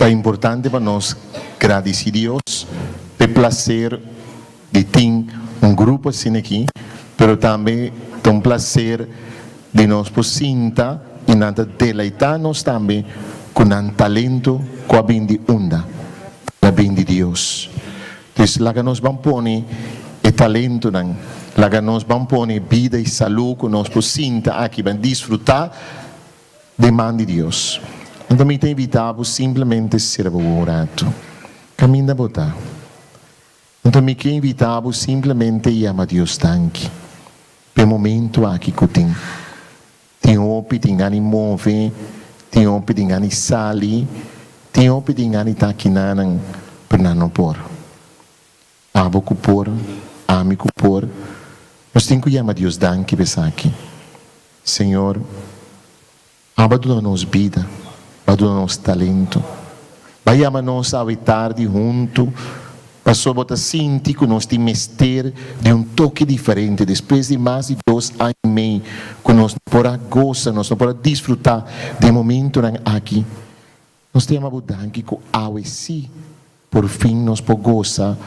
É importante para nós agradecer a Deus pelo prazer de ter grupo assim aqui, mas também tem prazer de nós poder e nada deleitar-nos também com um talento que a bem de onda, a bem de Deus. Então, lá que nós vamos pôr o talento, lá que nós vamos pôr vida e saúde, que nós possamos aqui desfrutar de mão de Deus. Então, me invitava simplesmente a ser orado. Caminha a botar. Então, me invitava simplesmente a chamar Deus tanque. Pelo momento aqui que eu tenho. Tenho opi, tenho ani move, tenho opi, tenho ani sali, tenho opi, tenho ani taquinan, para não pôr. Abo que pôr, ame que pôr. Mas tenho que chamar Deus tanque para aqui. Senhor, abandona-nos vida. Aduna nosso talento. Vai amar-nos a tarde junto. Passou a botar sentir que nós temos mestre de toque diferente. Depois de mais de 2 anos e meio, que nós podemos gozar, nós podemos desfrutar do momento aqui. Nós temos a mudar que ao si, por fim, nós podemos gozar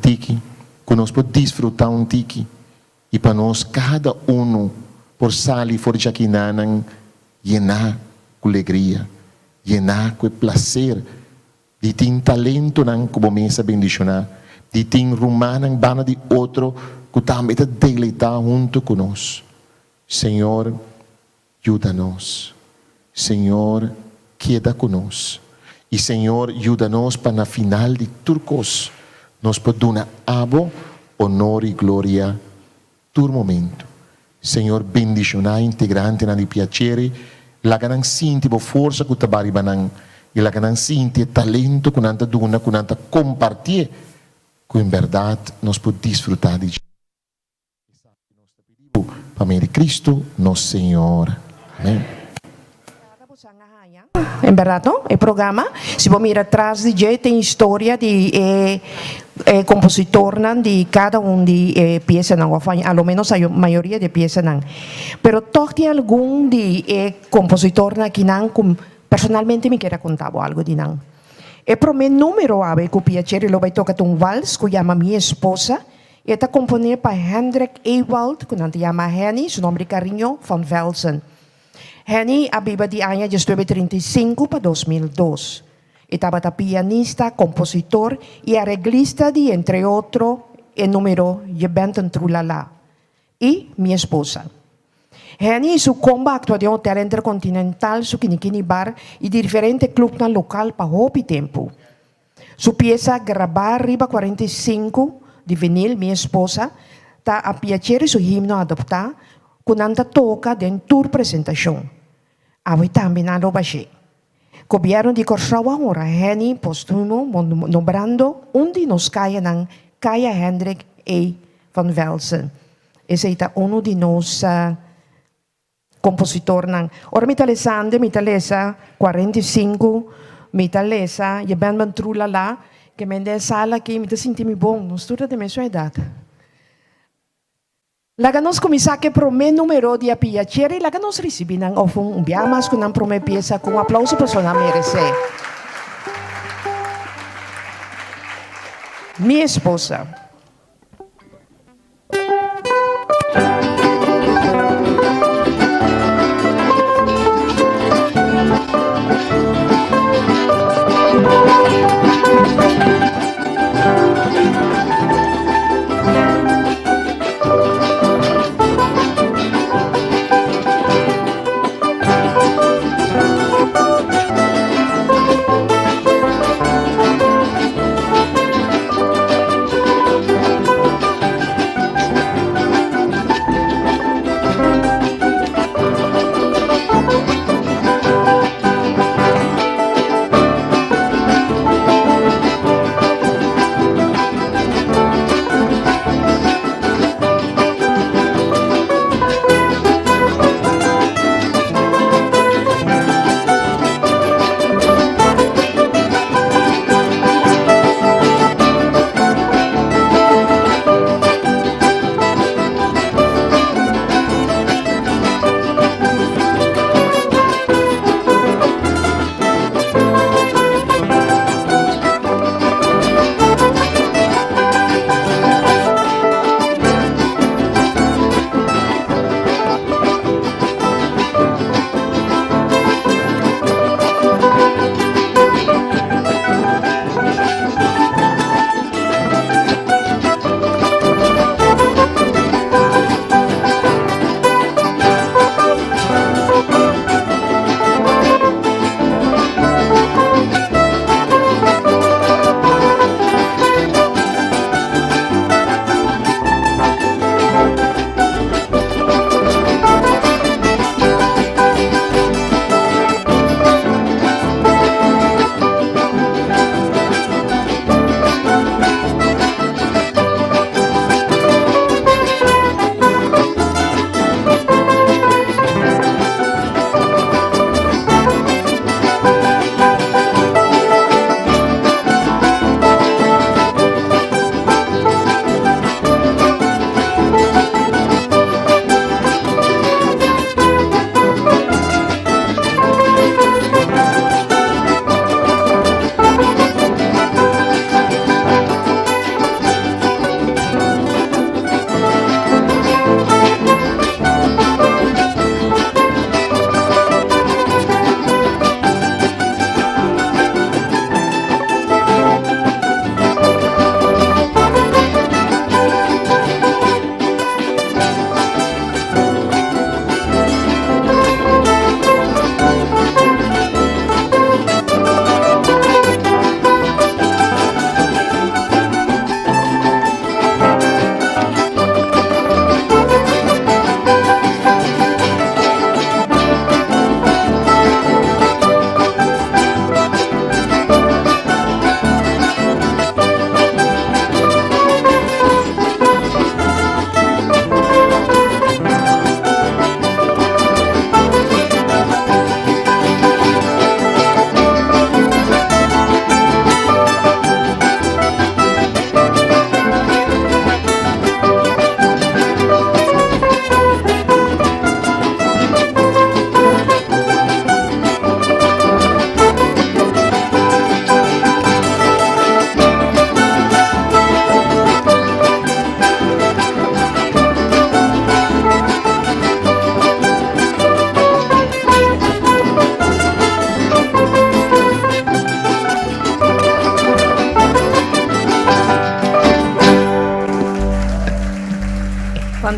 tiki, que nós podemos desfrutar tiki. E para nós, cada por sair fora de aqui, llenar com alegria. Llenar com prazer, de ter talento não como mesa bendicionar, de ter rumar não bana de outro que também está deleitar junto conosco. Senhor, ajuda-nos. Senhor, queda conosco. E Senhor, ajuda-nos para na final de turcos nós podemos dar honor e glória todo momento. Senhor, bendicionar integrante na de piacere. La que não sente a força que o trabalho banang, e la que não sente o talento que não dona, que não compartilha, que em verdade nós podemos desfrutar de Para de Cristo, nosso Senhor. Amém. Em verdade, não? O programa, se você mirar atrás de jeito, tem história de compositor de cada de peças, não, a lo menos a maioria de peças não. Pero toch tem algum de compositor que não, personalmente me quer contar algo de não. O primeiro número ave que o piacere lo vai tocar um vals que chama Minha Esposa, e está composto por Hendrik Ewald, que não se chama Henny, seu nome de carinho, van Velsen. Henny abiba de ano de 1935 para 2002. Estava pianista, compositor e arreglista de, entre outros, o número Je bent een trulala. E minha esposa. Henny su comba actua de hotel intercontinental, su kinikini bar e de diferentes clubes na local para hobby tempo. Su pieza grabar riba 45 de vinil, minha esposa, ta a piacere su himno adoptar, kunanta toca den tour presentação. Awi também na lobache. Governo de Corsawa ora Henny postumo nombrando onde nos kaya ng Kaya Hendrik A. van Velsen. Esse é um de nós compositor ng ora mitalesande mitalesa 45 mitalesa je ben trula lá que mende sala que me sinti me bom não estuda de mesma idade. Laga nos começar que prome número de piacere, laga nos recebi ng ofung biamas com ng prome pieza com aplauso personal merece. Minha esposa.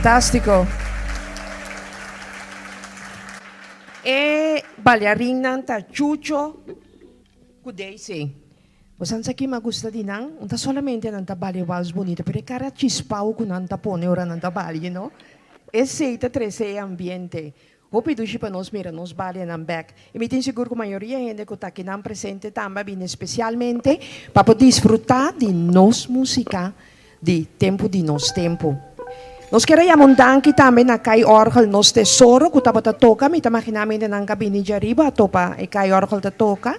Fantástico. E bailarina ta Chucho Kudesi. Posan sa ki magusta din ang, unta solamente nang tabali wals bonita, pero cara chispao ko nang tapone ora nang tabali, you know? Esse trece ambiente. Hope dushi pa nos mira nos bali ng back. Imitin siguro ko mayoría gente ko ta kinang presente tamba bin especialmente para disfrutar de nos música de tempo de nos tempo. Nos queremos danki também na kai orgel nos tesoro que tava toca, me imaginamente na cabine de arriba topa e kai orgel ta toca.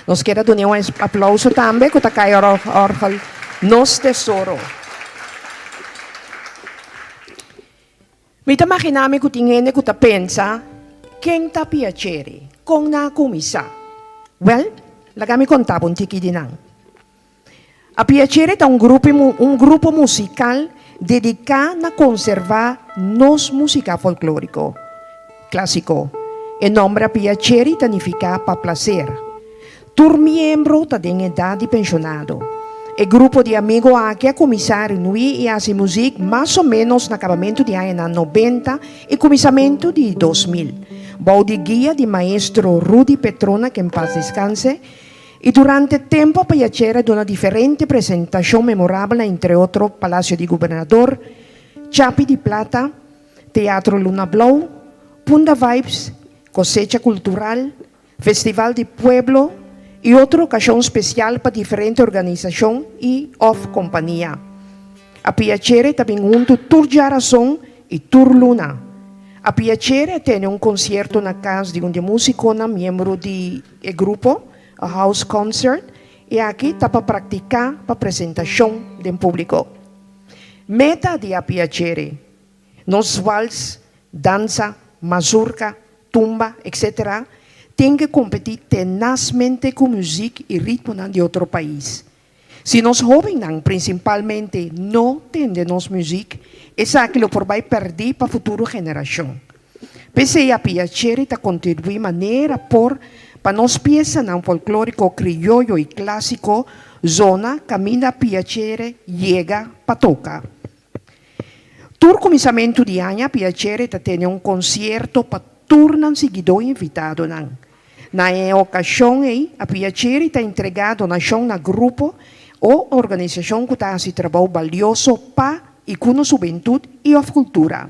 Nos quero dar um aplauso também que kai orgel nos tesoro. Me imaginamente que tingene que pensa quem ta piacere con na comisa. Well, lagami contavo un tiki dinang. A piacere da un gruppo musical dedicado a conservar nos música folclórico clásico. El nombre a piacere significa para placer. Tur miembro ta den edad de pensionado. El grupo de amigos aquí a começar nui e hace música más o menos no acabamento de anos 90 e começamento de 2000. Bau de guia de maestro Rudy Petrona, que en paz descanse. E durante il tempo piacere di una differente presentazione memorabile, entre otros Palacio di Gobernador, Chapi di Plata, Teatro Luna Blau, Punta Vibes, Cosecha Cultural, Festival di Pueblo y otra ocasión especial para diferentes organizaciones y of compañía. A piacere también junto Tour Jarazón y Tour Luna. A piacere tiene un concierto en la casa de un músico, miembro del grupo, a house concert, e aqui está para praticar para apresentação de público. Meta de a piacere, nos vals, dança, mazurca, tumba, etc., tem que competir tenazmente com música e ritmo de outro país. Se nós jovens principalmente não entendemos música, é aquilo por vai perder para a futura geração. Pese a piacere está contribuir de maneira para nos piezas en folclórico criollo y clásico, zona camina piacere, llega patoca. Tur cominciamento di año piacere ta tiene un concierto pa turnan seguido invitado nan. Na ocasione a piacere ta entregado na na grupo o organización que ta hace trabajo valioso pa y con juventud y of cultura.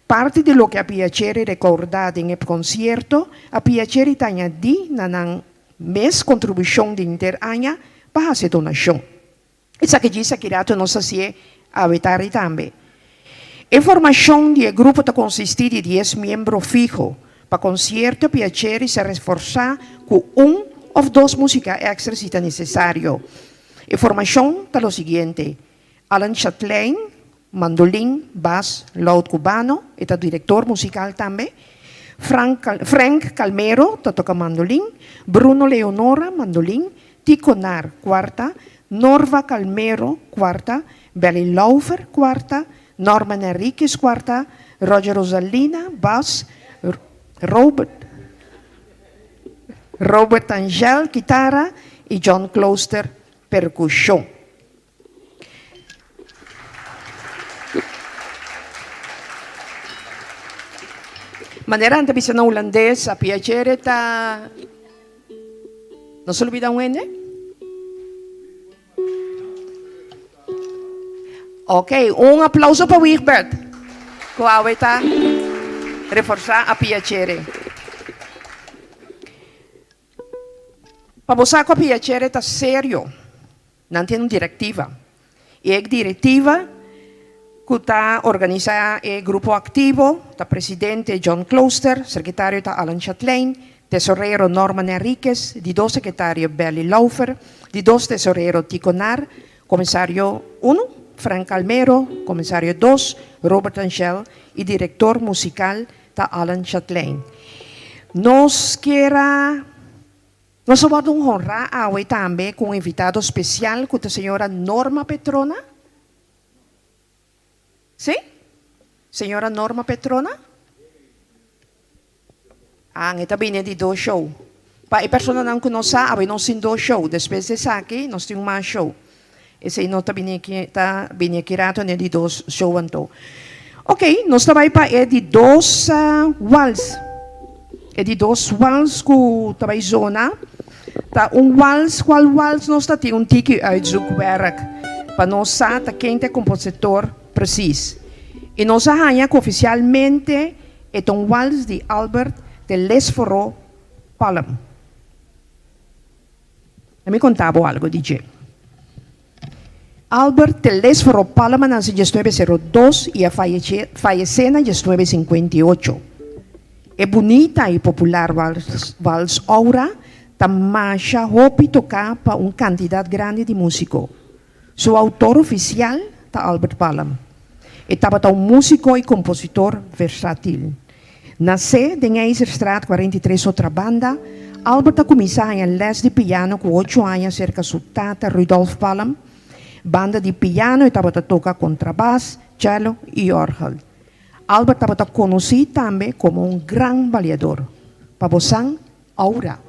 Parte de lo que a piacere recordado en el concierto, a piacere ta añadí na mes contribución de interaña para hacer donación. Esa que dice que nos hacía a vetare también. Información del grupo ta consistir de 10 miembros fijos. Para concierto, piacere se reforzar con 1 o 2 músicas extras si es necesario. Información ta lo siguiente: Alan Chatelain, mandolín, bass, laúd cubano, es director musical también. Frank Calmero, toca mandolín. Bruno Leonora, mandolín. Tico Nar, cuarta. Norva Calmero, cuarta. Belly Laufer, cuarta. Norman Enriquez, cuarta. Roger Rosalina, bass. Robert Angel, guitarra. Y John Closter, percusión. Manera ante pisana holandesa, piacere ta... ¿No se olvida un N? Ok, un aplauso para Wigbert. Cuau está reforzar a piacere. Para você a piacere está serio. Não tem uma diretiva. E a diretiva que está organizada é grupo activo, está presidente John Closter, secretário está Alan Chatelain, tesorero Norman Enriquez, de 2 secretários Belly Laufer, de 2 tesorero Tico Nar, comissário 1, Frank Calmero, comissário 2, Robert Angel, e diretor musical está Alan Chatelain. Nos vamos honrar hoje também com um invitado especial, com a senhora Norma Petrona. ¿Sí? Señora Norma Petrona? Esta viene de 2 shows. Para las personas que no conocen, no sin 2 shows. Después de aquí, nos tiene más show. Ese no está viene aquí rato de 2 shows. Ok, nós também para é de dois wals. É de dois wals que também zona. Tá wals, qual wals nós tem tiki uitzoekwerk. Para nós saber quem é compositor precies. E nós arranha que oficialmente é wals de Albert de Lesforo Palm. Me contava algo, DJ. Albert de Lesforo Palm nace en 1902 y falleció en 1958. Es bonita y popular vals ahora, tamasha hopi tocar para una cantidad grande de músicos. Su autor oficial es Albert Palm. Estaba un músico y compositor versátil. Nace en Eiserstraat 43 otra banda. Albert comienza a les de piano con 8 años cerca de su tata Rudolf Palm. Banda de piano e estava a tocar contrabass, cello e orgel. Albert estava conhecido também como um grande baleador. Pabosan Aura.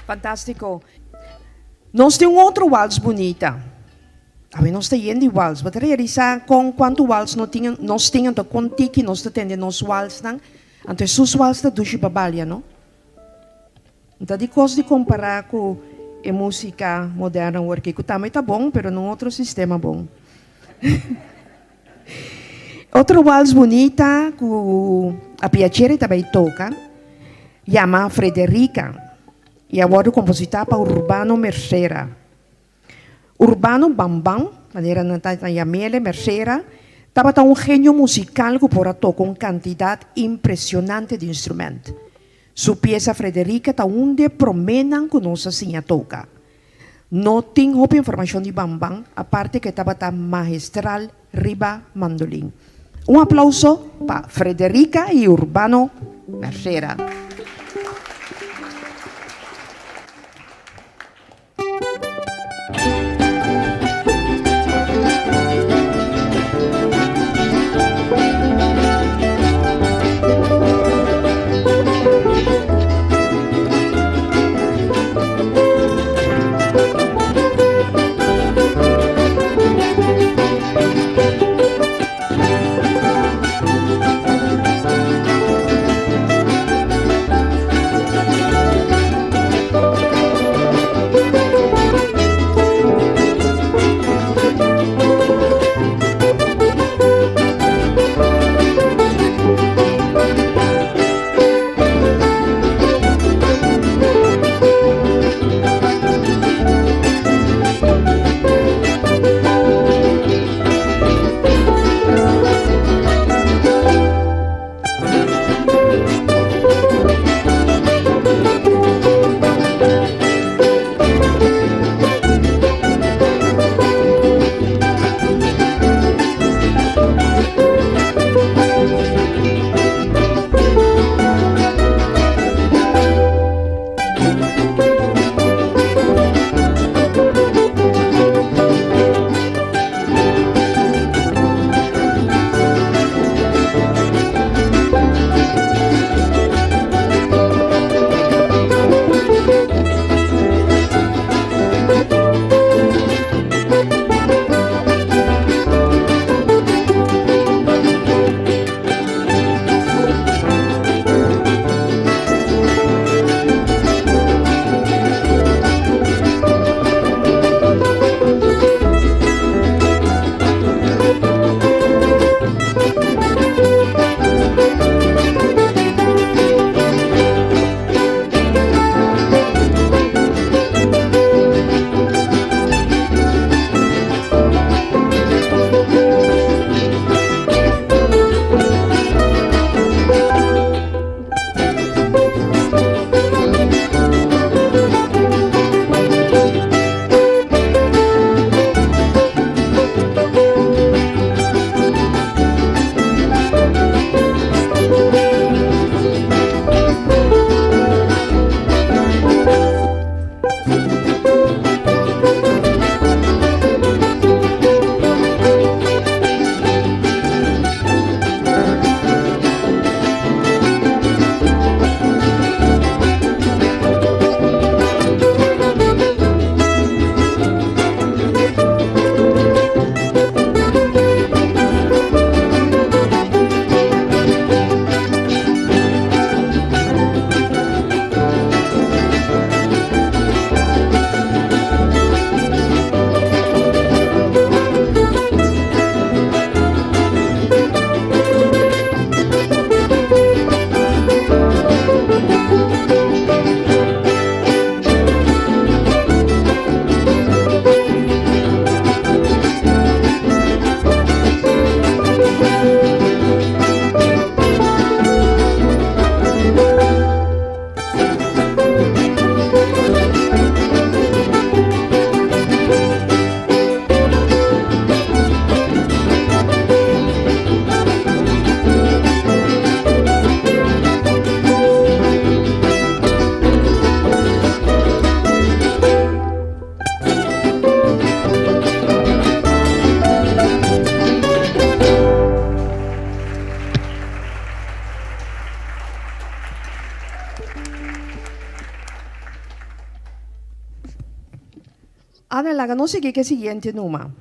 Fantástico. Nós temos outro vals bonita. A ver, nós temos de vals. Vou realizar com quanto vals nós temos com tiki, nós temos nos vals. Então, sus vals da dushi babalha, não? Então, de coisa de comparar com a música moderna, porque também está bom, mas num outro sistema bom. Outro vals bonita que a piacere também toca, chama Frederica, e agora compositada para Urbano Mercera. Urbano Bambam, maneira Natália Yamele Mercera, estava um gênio musical que por tocar com quantidade impressionante de instrumentos. Sua peça Frederica está onde promenem que nós assim a toca. Não tem outra informação de Bambam, a parte que estava magistral riba mandolim. Um aplauso para Frederica e Urbano Mercera. Ana, não sei o que é o seguinte numa.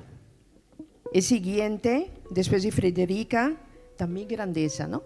O seguinte, depois de Frederica, também grandeza, não?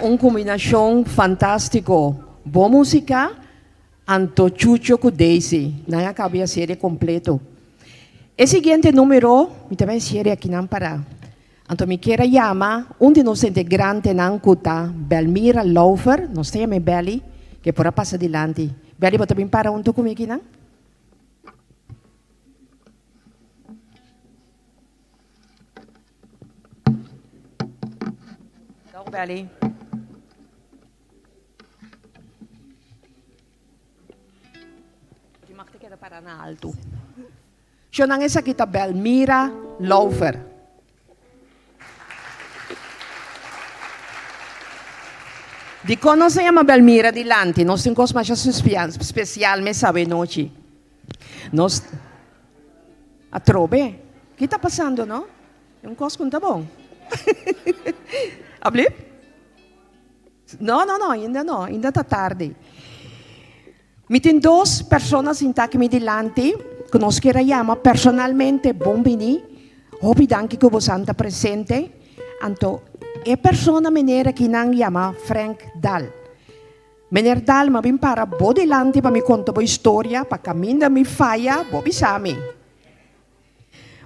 Uma combinação fantástico. Boa música, anto Chucho com Daisy. Não acabei a série completo. O seguinte número, me também série aqui não para. Anto me quer chama, de nós integrantes não cuta, Belmira Laufer, nós temos Belly, que por passar adiante. Belly, você também para comigo aqui, não? Então, Belly. Para na alto. Siya nang isa kita Belmira Laufer. Di conosce a Belmira di Lanti, non si cosma special me sabe noci. Nos a trobe. Che sta passando, no? È un cos conta bom. Abli? No, ainda tá tarde. Mi ten dos personas in mi dilanti, conosco che chiama personalmente bombini, hopi danki che voi santa presente, anto e persona menera che non chiama Frank Dahl. Mener Dahl ma vi impara bo dilanti pa mi conta bo storia, pa cammina mi faia, bo bisami.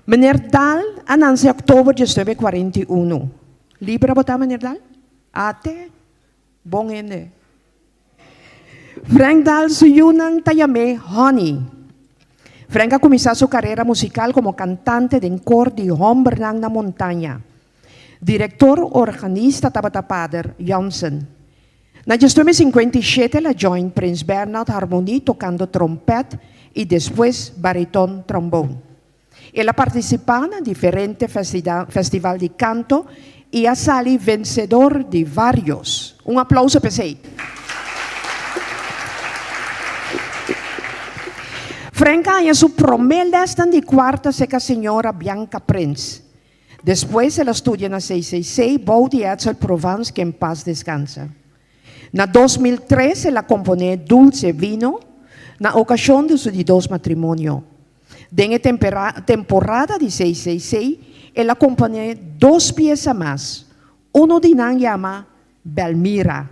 Mener Dahl anansi ottobre 1941. Libera bota Mener Dahl? Ate, bong ene. Frank Dahl suyunang tayame Honey. Frank ha cominciato su carrera musical como cantante de cor di Hombernang na Montaña. Director organista tabatapader Janssen. Na 1957 la join Prince Bernhard Harmonie tocando trompet y después baritón trombone. Él ha participado en diferentes festivales de canto y ha salido vencedor de varios. Un aplauso para él. Franca en su promesa de cuarta seca señora Bianca Prince. Después ela estudia na 666, Baudiats el Provence, que en paz descansa. Na 2003 ela compone Dulce Vino, na ocasión de su dos matrimonio. En temporada de 666, ela compone dos piezas más. Uno de nan llama Belmira.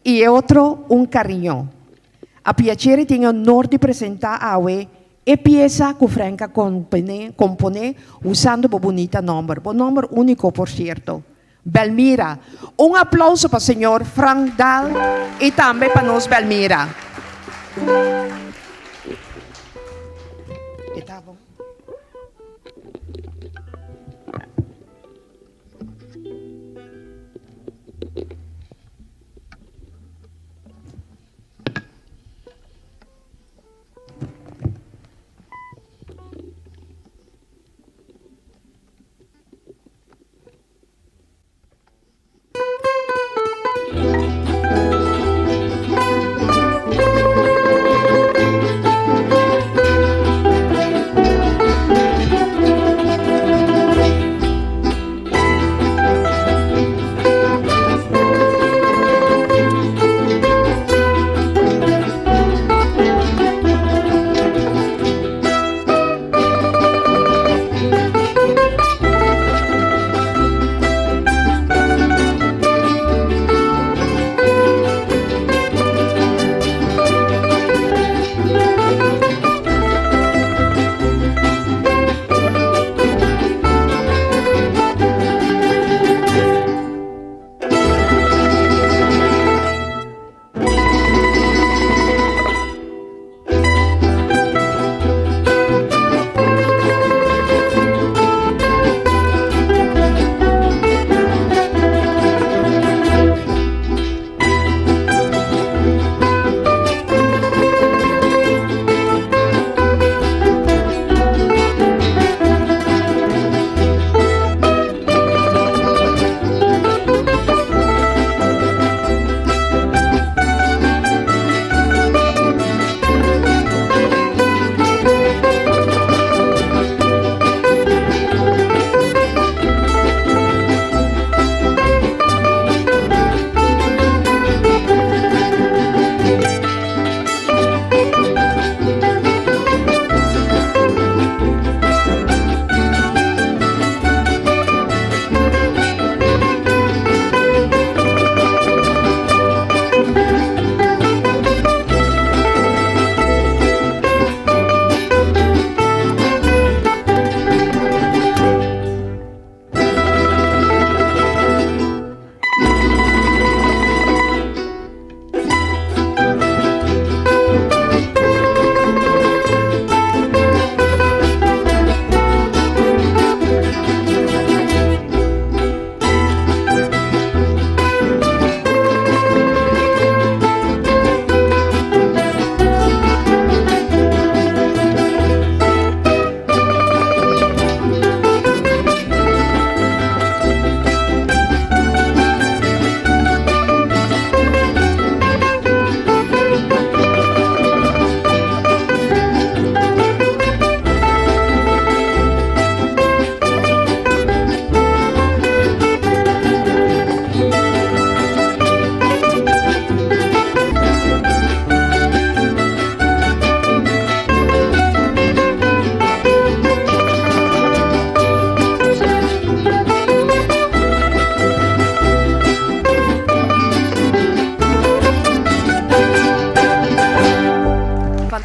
Y otro, Un Cariño. A piacere tiene honor di presentare a voi e pieza che Franca compone usando un bonito nome, un nome unico por cierto, Belmira. Un applauso para il signor Frank Dahl e también para nos Belmira.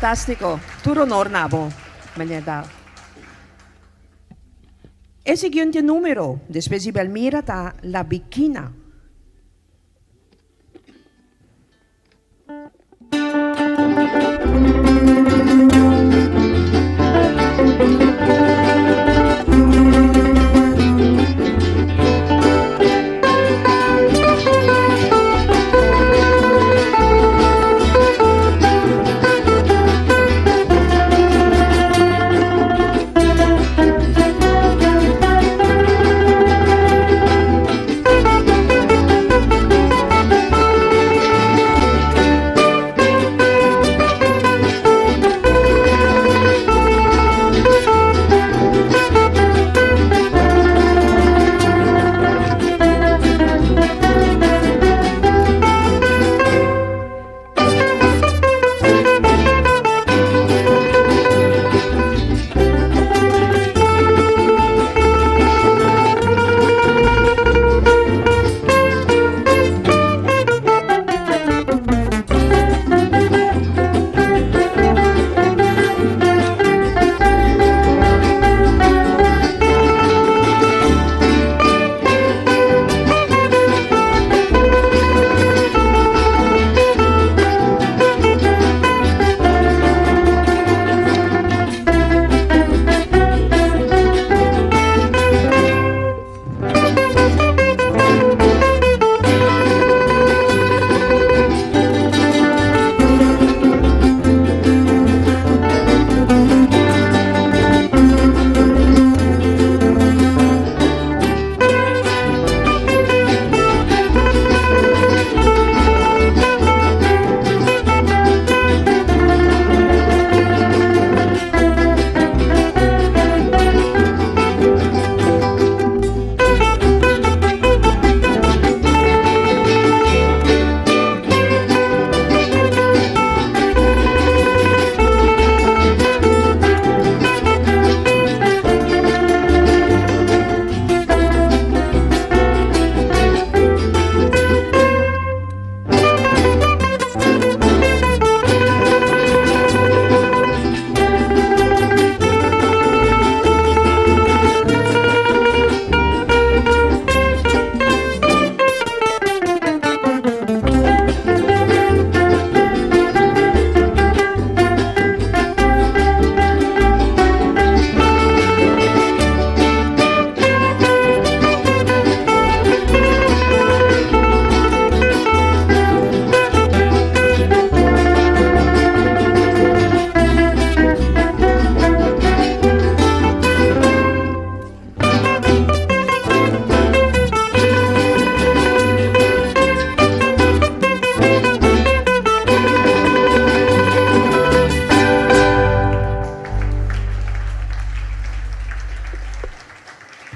Fantástico. Turo Nornabo. Manhã. O seguinte número, depois de Belmira, está La Biquina.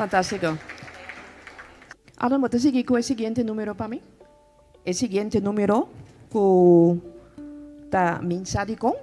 Fantástico. Ahora vamos a seguir con el siguiente número para mí. El siguiente número que está mensado con.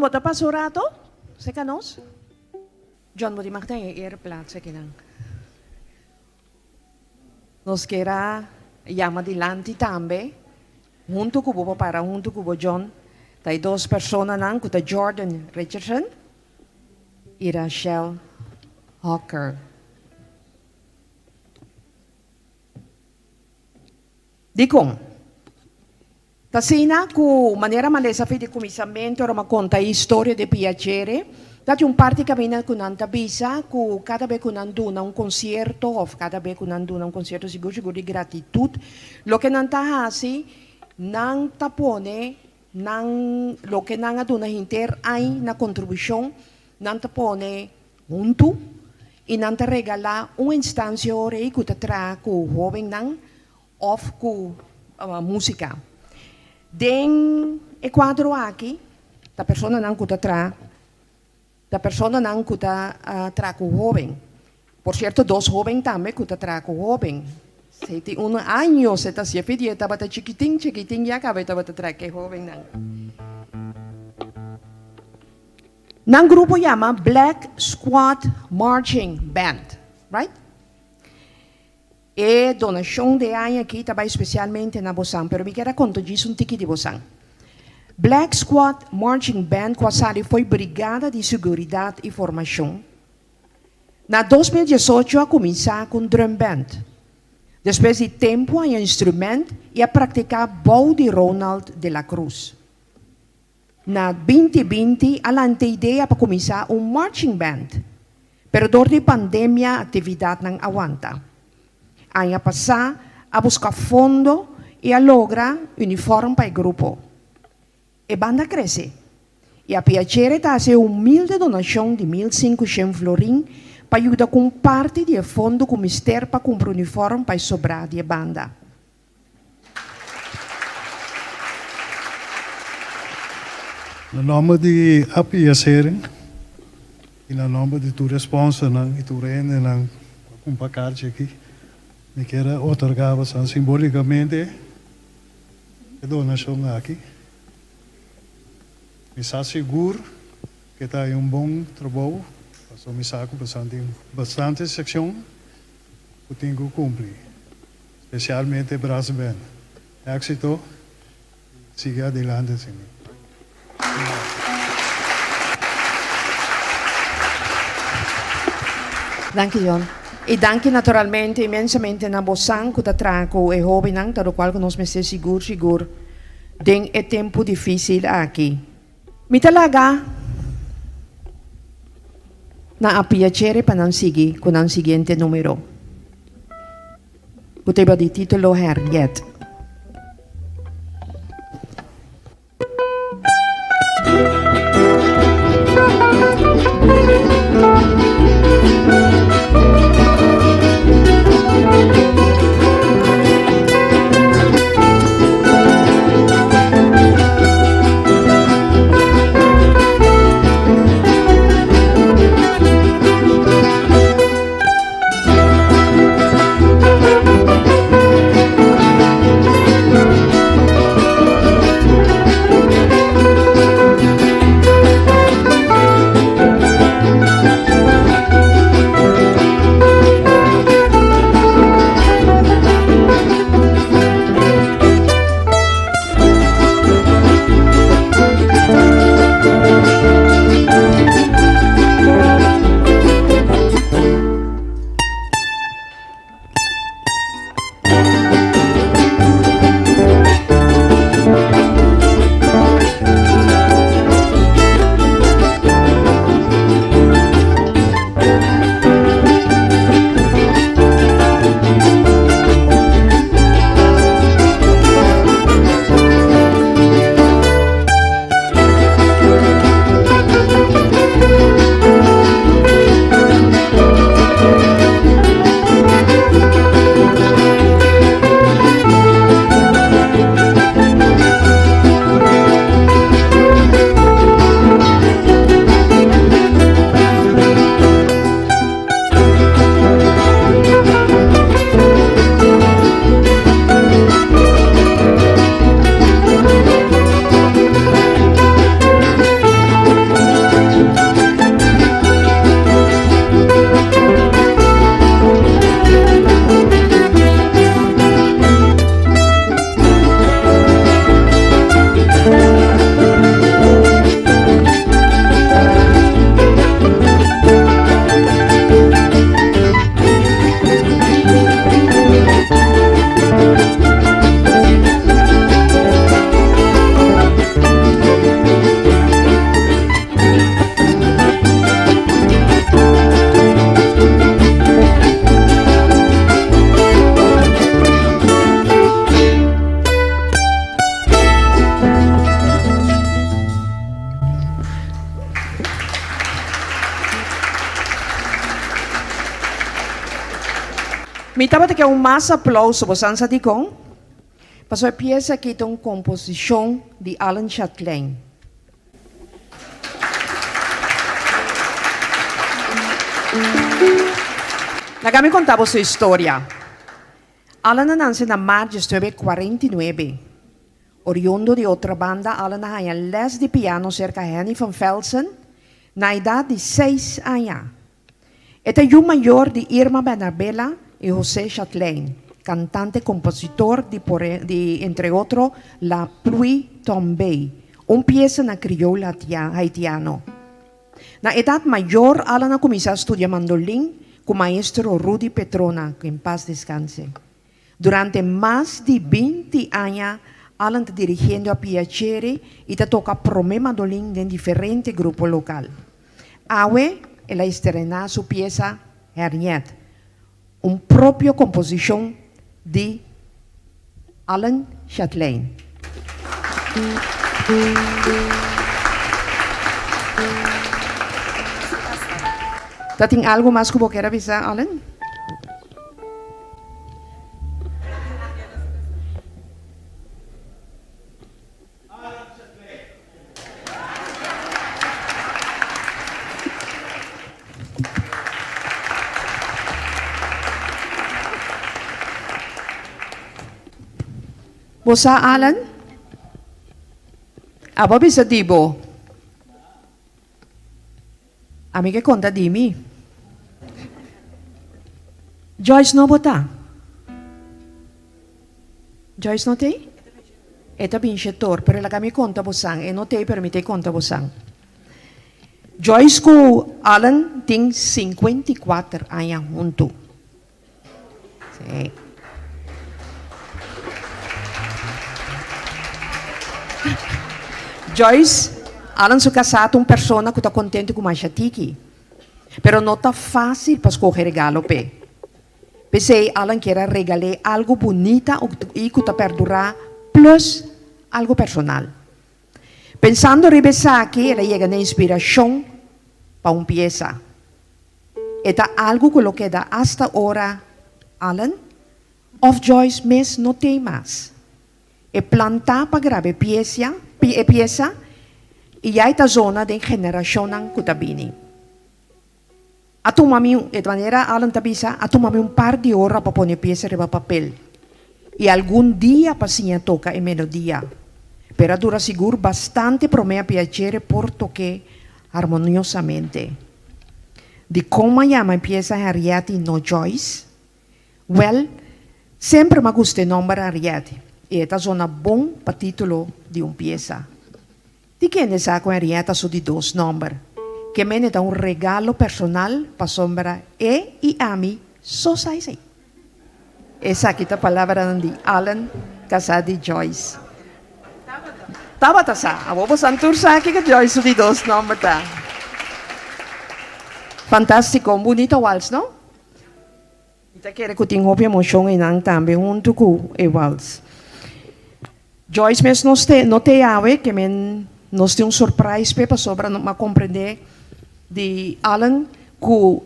bota pasurato? Sekanos? John, mo di makta yung airplats sa kinang. Nos kera llama di lanti tambe. Junto kubo para junto kubo John. Tay dos persona nang kuta Jordan Richardson. E Rachel Hawker. Dikong. Tasina ku maniera malesa di commissariamento ora conta storia di piacere. Dati un parti cammina con antabisa ku cada vez con anduna un concerto o cada vez con anduna un concerto sicuro di gratitude. Lo che non tahasi nang tapone nang lo che nang aduna hinter ay na contribution nang tapone junto e nang regala un instansio ore ku tatra ku joven nang of ku musica. Den e quadro aqui, da persona não cuta tra, da persona não cuta tra com jovem. Por certo, dos jovens também cuta tra com jovem. Se tem ano, se tá se pedir, tava tá chiquitinho, já acaba tava tá tra com jovem não. Nang grupo chama Black Squad Marching Band, right? E donação de ano aqui também especialmente na Bosan, pero me quero contar disso tiki de Bosan. Black Squad Marching Band quase foi brigada de segurança e formação. Na 2018 a começar com drum band. Depois de tempo a instrumento e a praticar bow de Ronald de la Cruz. Na 2020 a lante ideia para começar marching band, pero durante a pandemia a atividade não aguanta. A passar a buscar fundo e a lograr uniforme para o grupo. E banda cresce. E a piacere está a ser humilde donação de 1.500 florin para ajudar com parte do fundo com mister para comprar uniforme para sobrar de banda. No nome de Apiacere e no nome de tu responsa e tu rende com um pacote aqui. Me quero otorgar simbolicamente a donação aqui. Me está seguro que está bom trabalho. Passou me saco bastante secção que tenho que cumprir. Especialmente Brasil Band. Éxito. Siga adelante, Senhor. Danke, John. E danke naturalmente imensamente na Bosan que trago e jovem nang tado qual que nos mese seguro den é tempo difícil aqui. Mi talaga na piacere para não seguir com o seguinte número. Poteva di titolo Harriet. Mi tava que um mais aplauso, você ansa de com? Passou a pieza aqui de uma composição de Alan Chatelain. Nagami contava sua história. Alan nasceu na março de 1949. Oriundo de outra banda, Alan tinha les de piano cerca de Henny van Velsen, na idade de 6 anos. Era o maior de Irma Benabella e José Chatelain, cantante e compositor de, entre outros, La Pluie Tombée, uma pieza na crioula haitiano. Na idade maior, Alan começou a estudar mandolin com o maestro Rudy Petrona, que em paz descanse. Durante mais de 20 anos, Alan está dirigindo a Piacere e está tocando prome mandolin em diferentes grupos locais. Awe, ela estrenou sua pieza Henriette, uma própria composição de Alan Chatelain. Tem algo mais que você quer avisar, Alan? Você, Alan? Aba bisa dibo? Ami que conta di mi. Joyce no bota? Joyce no te? Eta vincitore, pero la kami conta bosang, e no te permite conta bosang. Joyce ko Alan ting 54 años junto. Sí. Joyce, Alan se casado uma pessoa que está contente com mais chatiki. Pero não está fácil para escolher regalo pe. Pensei, Alan quer regalar algo bonito e que está perdurar, plus algo personal. Pensando em aqui, ela chega na inspiração para uma pieza. Eta algo que lo queda hasta ahora, Alan, of Joyce mes não tem mais. E plantar para gravar pieza e já está zona de geração ng kutabini. Atumami, de maneira Alan tabisa, atumami par de horas para poner pieza en papel. E algum dia pasinha toca e melodia. Pero dura seguro bastante para me piacere por toque harmoniosamente. De como llama pieza Henriette no Joyce? Well, sempre me gusta el nombre Henriette. E esta zona bom para título de uma pieza. De quem é essa Henriette só de 2 nomes? Que me dá um regalo personal para sombra e a mim só sai assim. Essa aqui é a palavra de Alan casado de Joyce. Tabata sa, abo po santur sa aqui que Joyce de 2 nomes tá. Fantástico, bonito vals, não? Ita quer que tenha uma emoção e não também junto com o vals. Joyce mesmo não te ave que nos tem surprise para sobre não compreender de Alan que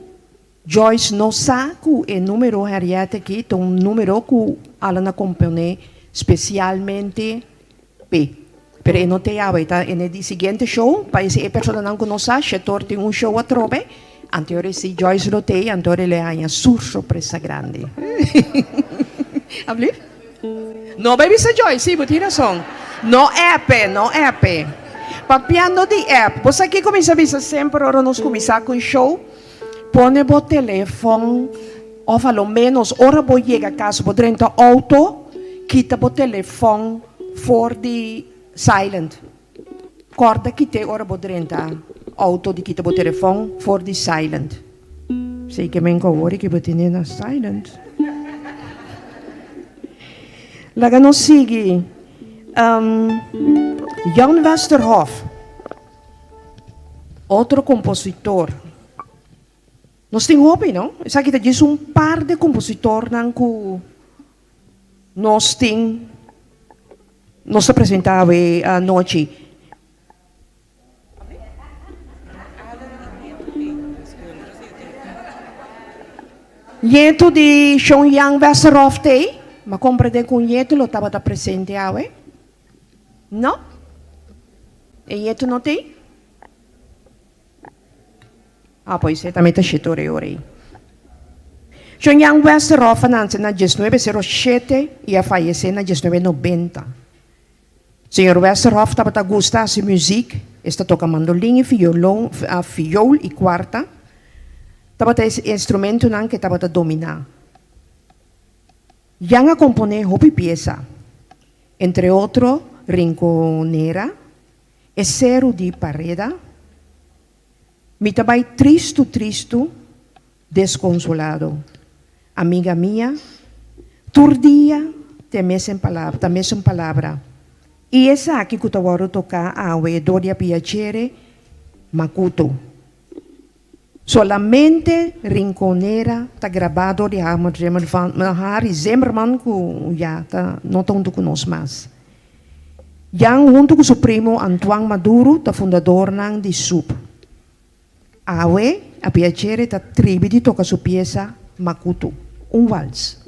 Joyce não sabe que o número Henriette aqui é um número que Alan acompanhou especialmente P. Pero não te ave, tá? No seguinte show, para essa pessoa não conhece, Chetor tem um show a trobe, anterior se Joyce lo tem, anterior ele há surpresa grande. Habli? No, baby sa Joyce, sim, você tem razão. No app, no app. Papiando de app. Você aqui começa a ver sempre, ora nós começar com o show, põe o telefone, ou pelo menos, ora vou chegar a casa, vou dentro do auto, quita o telefone for de silent. Corta quita, ora vou dentro do auto, de quita o telefone for de silent. Sei que me encobre que vou ter na silent. Laga nos sigue Jan Westerhof, outro compositor. Nós temos hobby, não? Essa aqui diz par de compositores que nós temos, nós apresentava a noite. Yeto di Pyongyang Westerhof te, ma comprende con yeto lo estaba presente awe? No? E yeto no te? Ah, poi se también te shitore ore. Pyongyang Westerhof nace na 1907 y a fallece na 1990. Señor Westerhof estaba te gusta su música, está toca mandolin y viol y cuarta. Estaba esse instrumento não que estava a dominar. Yang a componer hopi pieza, entre outros, Rinconera, Esero di Pareda, mi tabai tristo, desconsolado. Amiga minha, turdia, temesse em palavra. E essa aqui que eu vou tocar a Doria Piacere, Makuto. Solamente Rinconera está gravado de Harry Zimmerman, que já não tanto conosco mais. Yang junto com o primo Antoine Maduro, está fundador de SUP. Awe, a piacere, está tribo de tocar sua peça Makuto, vals.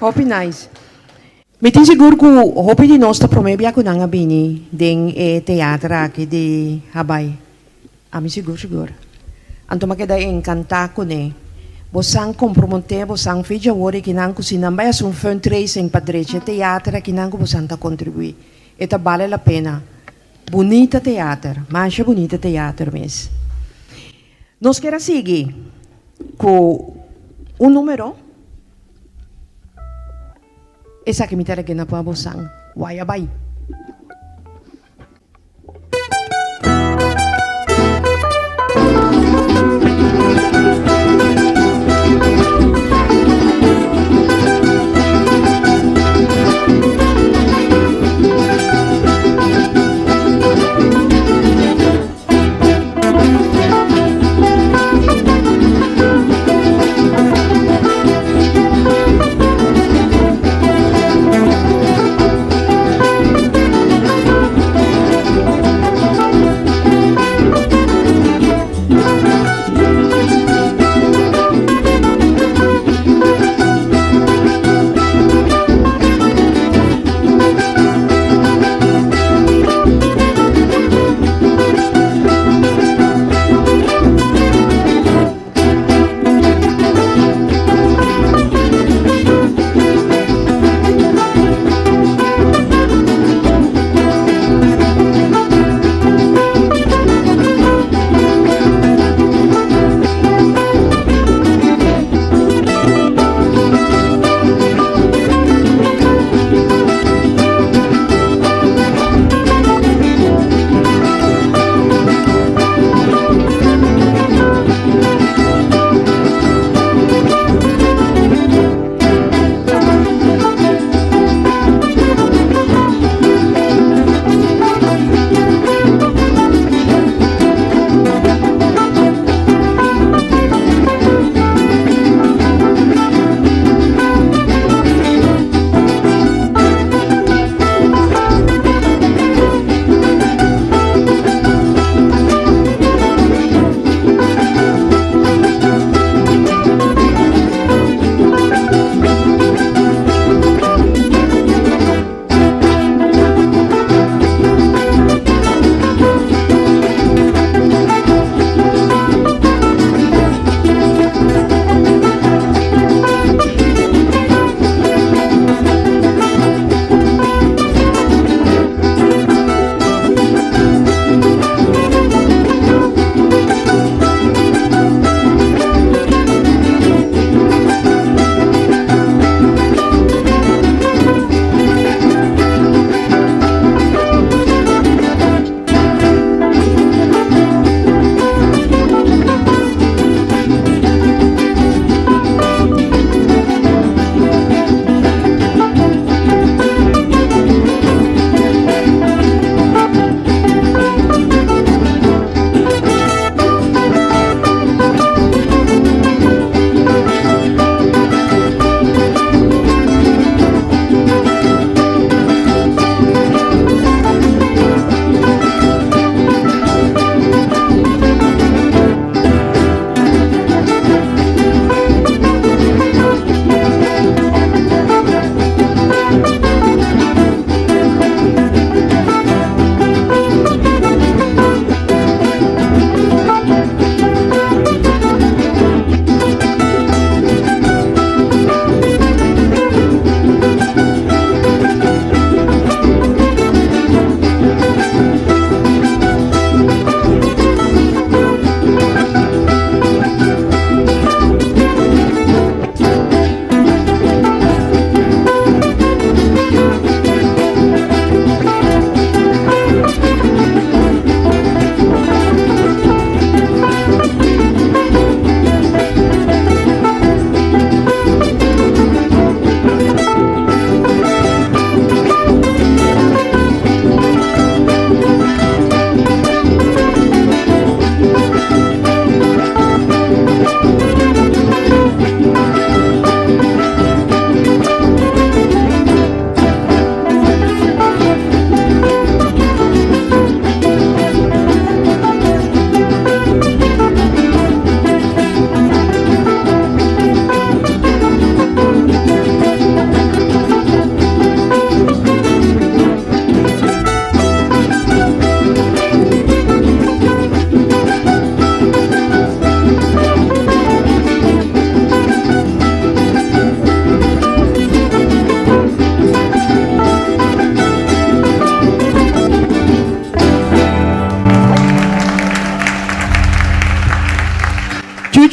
Hopi nice. Metin siguro ko, hopi di nós promebia ko nang abini ding teatra ki di habay. Ami siguro. Anto makeda encanta ko ne. Bosang compromonte, bosang fija wori kinang ko sinambay as un fundraising padrece teatra kinang ko bosang ta contribui. Eta vale la pena. Bonita teatra, mancha bonita teatra mes. Nos quer seguir com um número. Essa que me terá que na pabosang. Wayabay.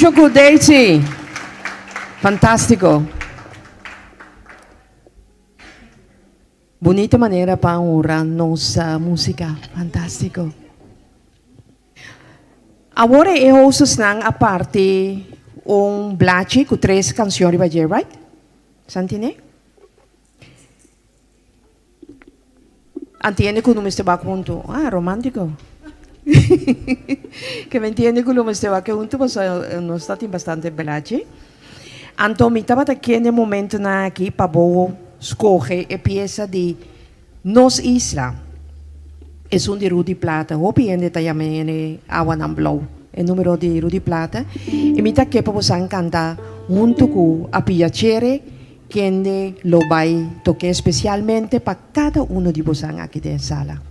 Muito good, Daisy. Fantástico. Bonita maneira para honrar nossa música. Fantástico. Agora eu ouço a parte blachi com 3 canções, vai dizer, right? Santine? Entiende que não me estava junto. Romântico. Que me entiende que não me estava junto, mas não está bastante blachi. Então, me estava aqui no momento aqui para escolher a peça de Nos Isla. É de Rudy Plata. Hopi ainda também Awa ng Blow. É número de Rudy Plata. E me está aqui para você cantar junto com a Piacere, que lo vai tocar especialmente para cada uno de vocês aqui na sala.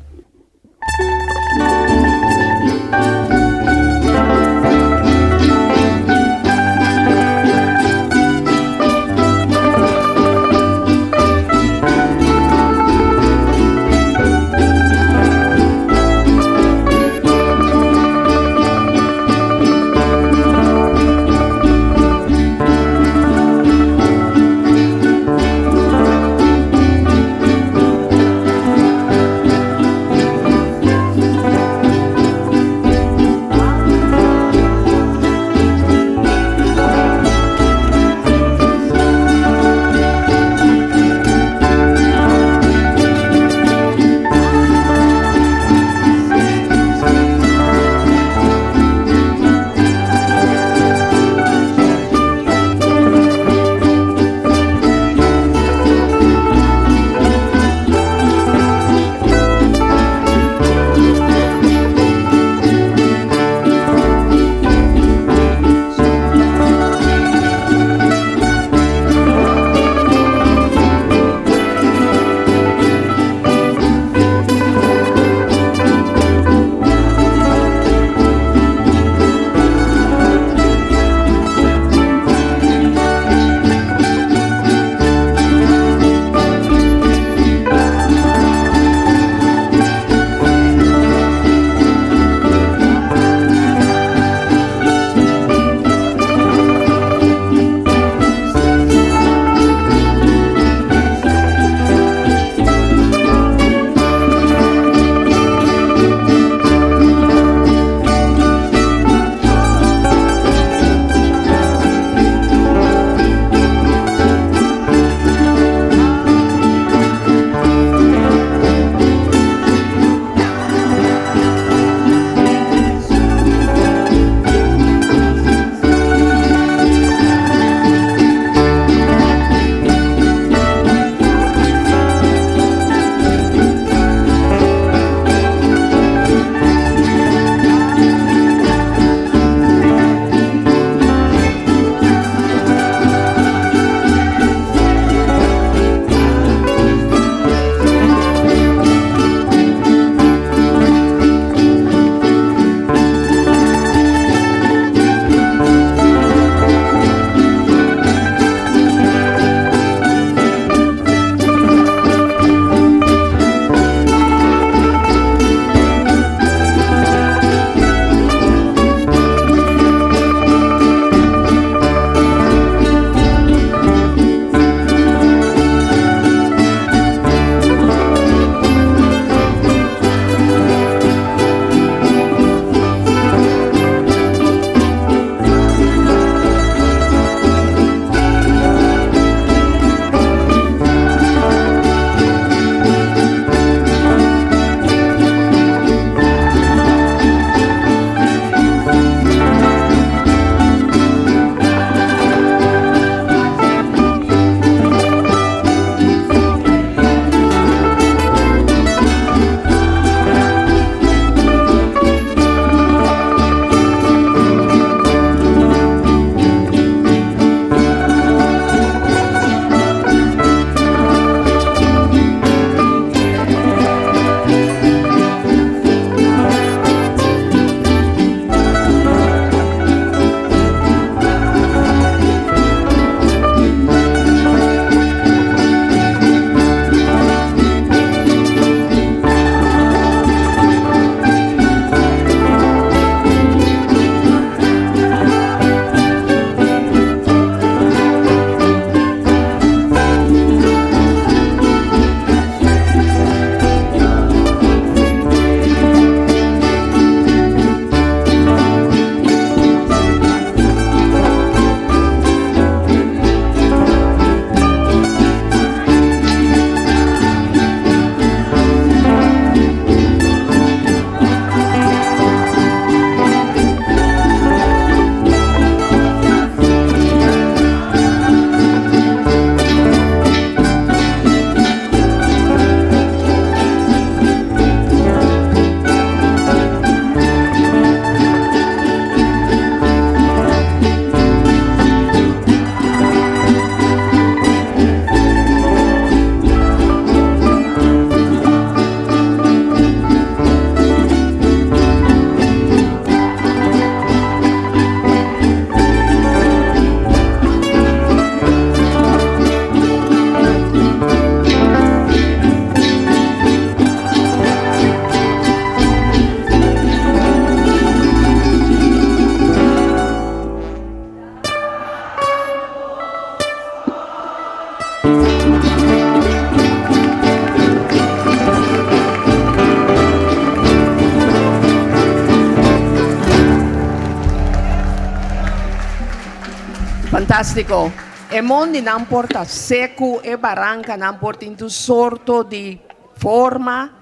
fantástico. E mondo non porta seco e barranca, non porta in tu sorto di forma,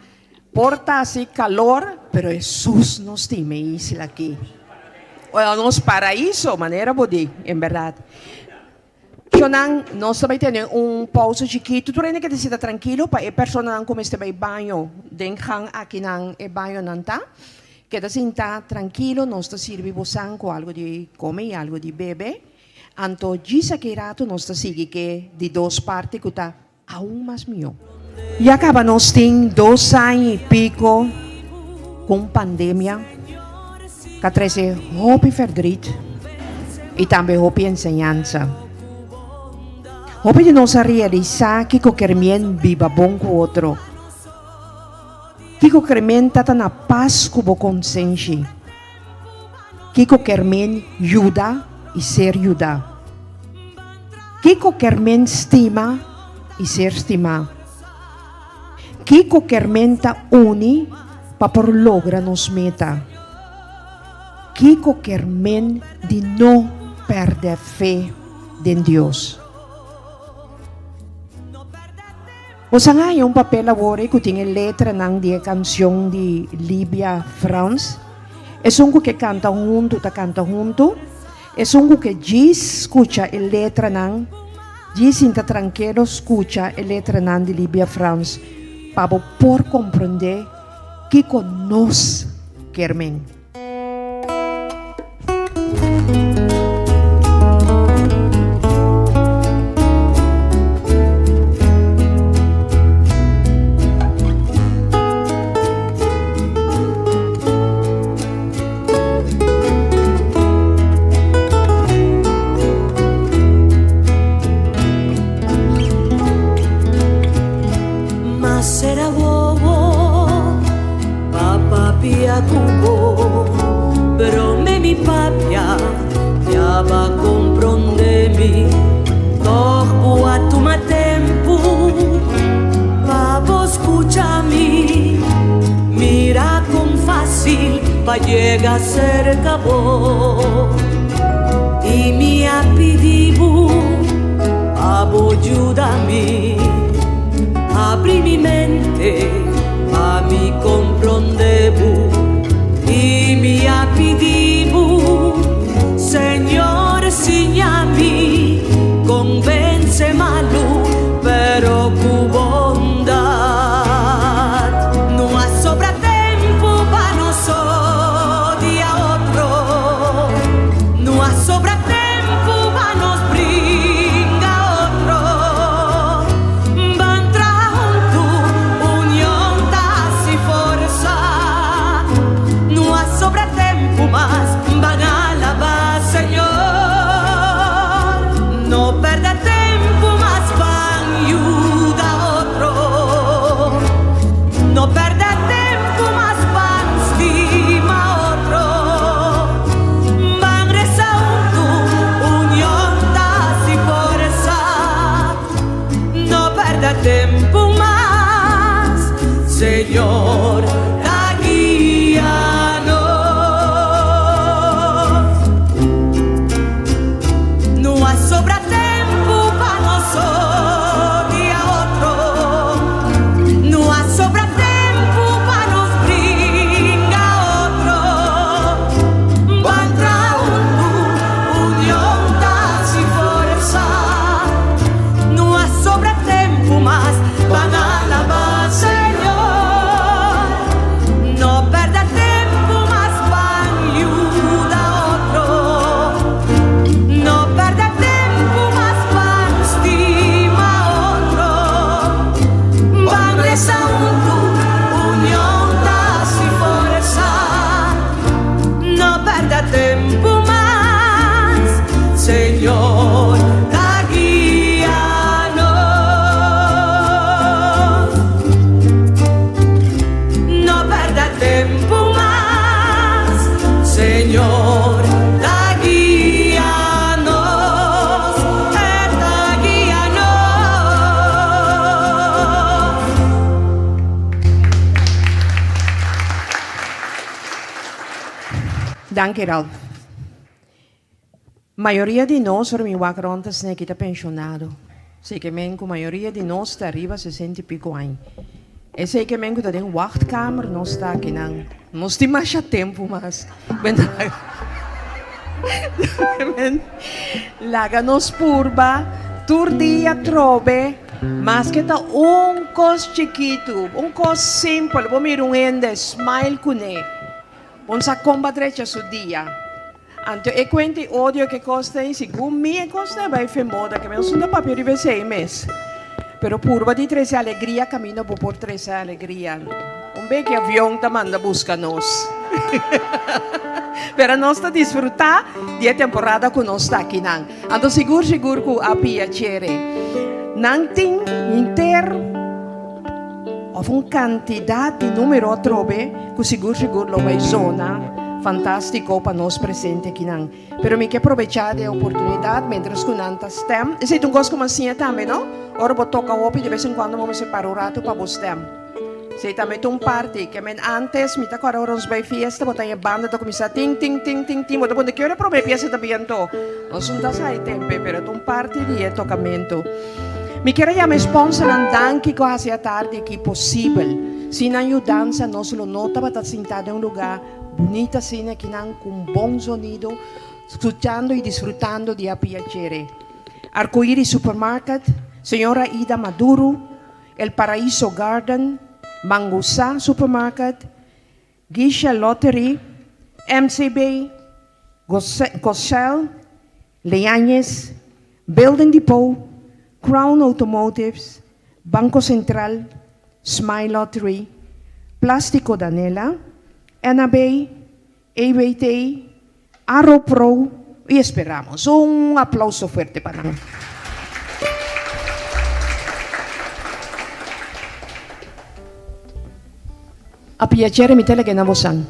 porta así calor, pero Jesús nos tiene isla aquí. O nos paraíso, manera bodi, en verdad. Yo no vai tener un pausa chiquito, tu rende que te sienta tranquilo, para persona como este vai baño, denjan aquí nan e baño nanta, que te sienta tranquilo, nos te sirve bosan con algo de come y algo de bebe. Anto gisa que rato nos te sigue que de dos partes que está aún más mío. Y acaba nos ten 2 años y pico con pandemia, que trae hopi verdriet y también hopi enseñanza. Hopi de nos realizar que queremos viva bon con otro. Que queremos tata na paz con consciência. Que queremos ayuda y ser ayuda. Que queremos estima y ser estima. Que queremos uni para por lograr nos meta. Que queremos de no perder fe en Dios. O sea, hay un papel ahora que tiene letra de canción de Libia France. Es un que canta junto. Es un que escucha la letra sienta tranquilo, escucha la letra de Libia France para por comprender que con nos queremos. Llega cerca vos y me ha pedido ayúdame, abrí mi mente a mi comprender y me ha pedido Señor enséñame, convence malo pero con bondad no ha sobra tiempo para nosotros. Tempo más, Señor, guíanos. No hay sobra tiempo para nosotros y a otro. No hay sobra tiempo para nos brinda otro. Van traendo unión y fuerza. No hay sobra tiempo más. Van a alabar, Señor. No perda tiempo más, van ayuda a otro. No perda tiempo más, van estima a otro. Van rezando, unión, paz y fuerza. No perda tiempo más, Señor. Señor, guíanos, Dank je wel. maioria de nós, por mim, aqui está pensionado. Sei que a maioria de nós está arriba a 60 e pico anos. E sei que está em wachtkamer, nós está aqui não. Nós temos mais tempo, mas... Laga nos purba, tur dia trobe, mas que tá cos chiquito, cos simple, vou mir ende, smile com ele. Vamos combater esse dia. Então, eu conto ódio que costa em segundo, minha costa vai ser moda, que eu não tenho papel de 6 meses. Pero purba de 13 alegria, caminho por 13 alegria. Bem que avião tá manda buscar nós. Para nós desfrutar de temporada que nós está aqui não. Então seguro que a piacere. Não tem inteiro ou uma quantidade de número trobe que seguro lo vai zona fantástico para nós presente aqui não. Pero me que aproveitar a oportunidade mientras que não está stem. E se tu gosta como assim também, não? Ora vou tocar o de vez em quando vamos separar o rato para o stem. Se também tem party, que antes, me tá agora nos vai fiesta, botar a banda to começar ting, botar quando que eu prove pieza também to. Não são das aí tempo, pero tem party de tocamento. Me quero já me sponsor danke quase a tarde que possível. Se na ajudança nós lo nota para estar sentado em um lugar bonito assim, que não com bom sonido, escutando e desfrutando de a piacere. Arco-Iris Supermarket, Senhora Ida Maduro, El Paraíso Garden, Mangusa Supermarket, Gisha Lottery, MCB, Gossel, Leañez, Building Depot, Crown Automotives, Banco Central, Smile Lottery, Plástico Danela, NAB, ABT, Arrow Pro y esperamos. Un aplauso fuerte para nosotros. A piacere mi tele che na vosan.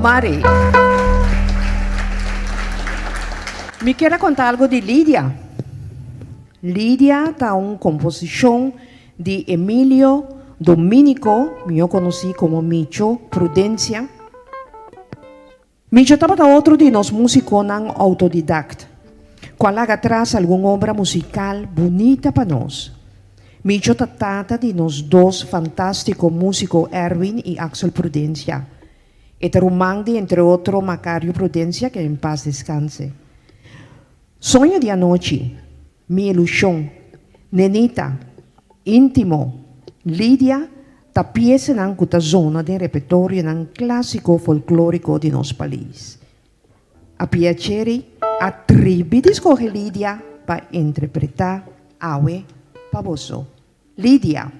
Mari. Me quiero contar algo de Lidia. Lidia está una composición de Emilio Dominico, yo conocí como Micho Prudencia. Micho estaba otro de los músicos autodidacta, cual haga atrás alguna obra musical bonita para nos. Micho trata de los dos fantásticos músicos Erwin y Axel Prudencia. Este román de, entre otros, Macario Prudencia, que en paz descanse. Sueño de anoche, mi ilusión, nenita, íntimo, Lidia, ta pieza en una zona de repertorio en un clásico folclórico de nos país. A piacere, attribi di escoger Lidia para interpretar Awe Pavoso. Lidia.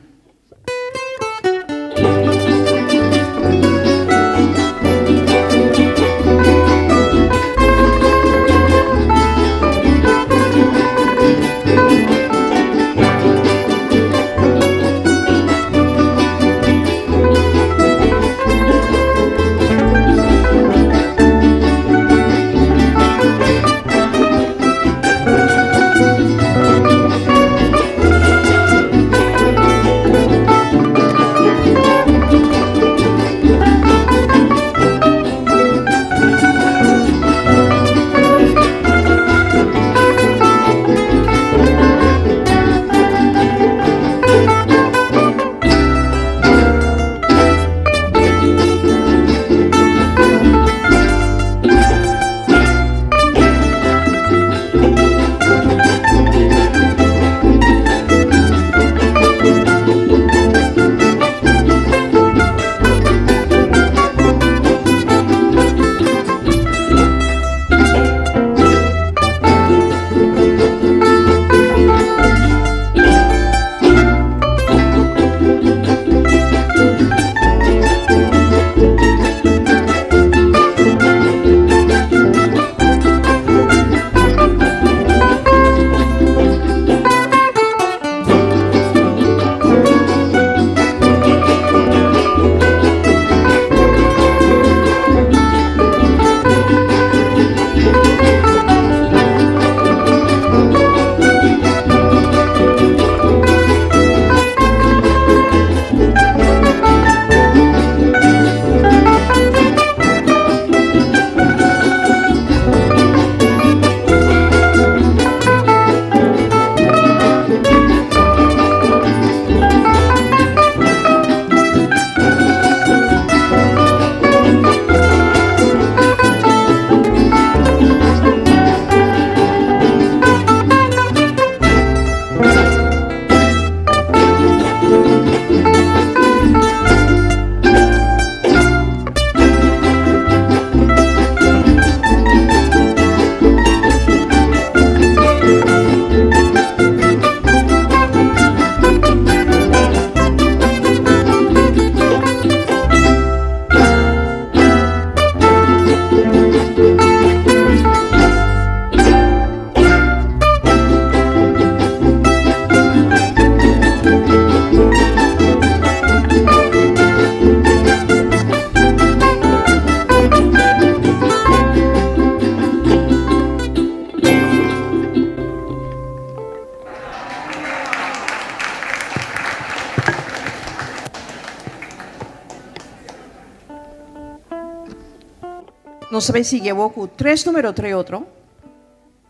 No sabe si llevó con 3 número 3 otro,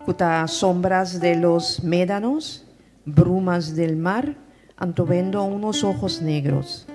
con sombras de los médanos, brumas del mar, antovendo unos ojos negros.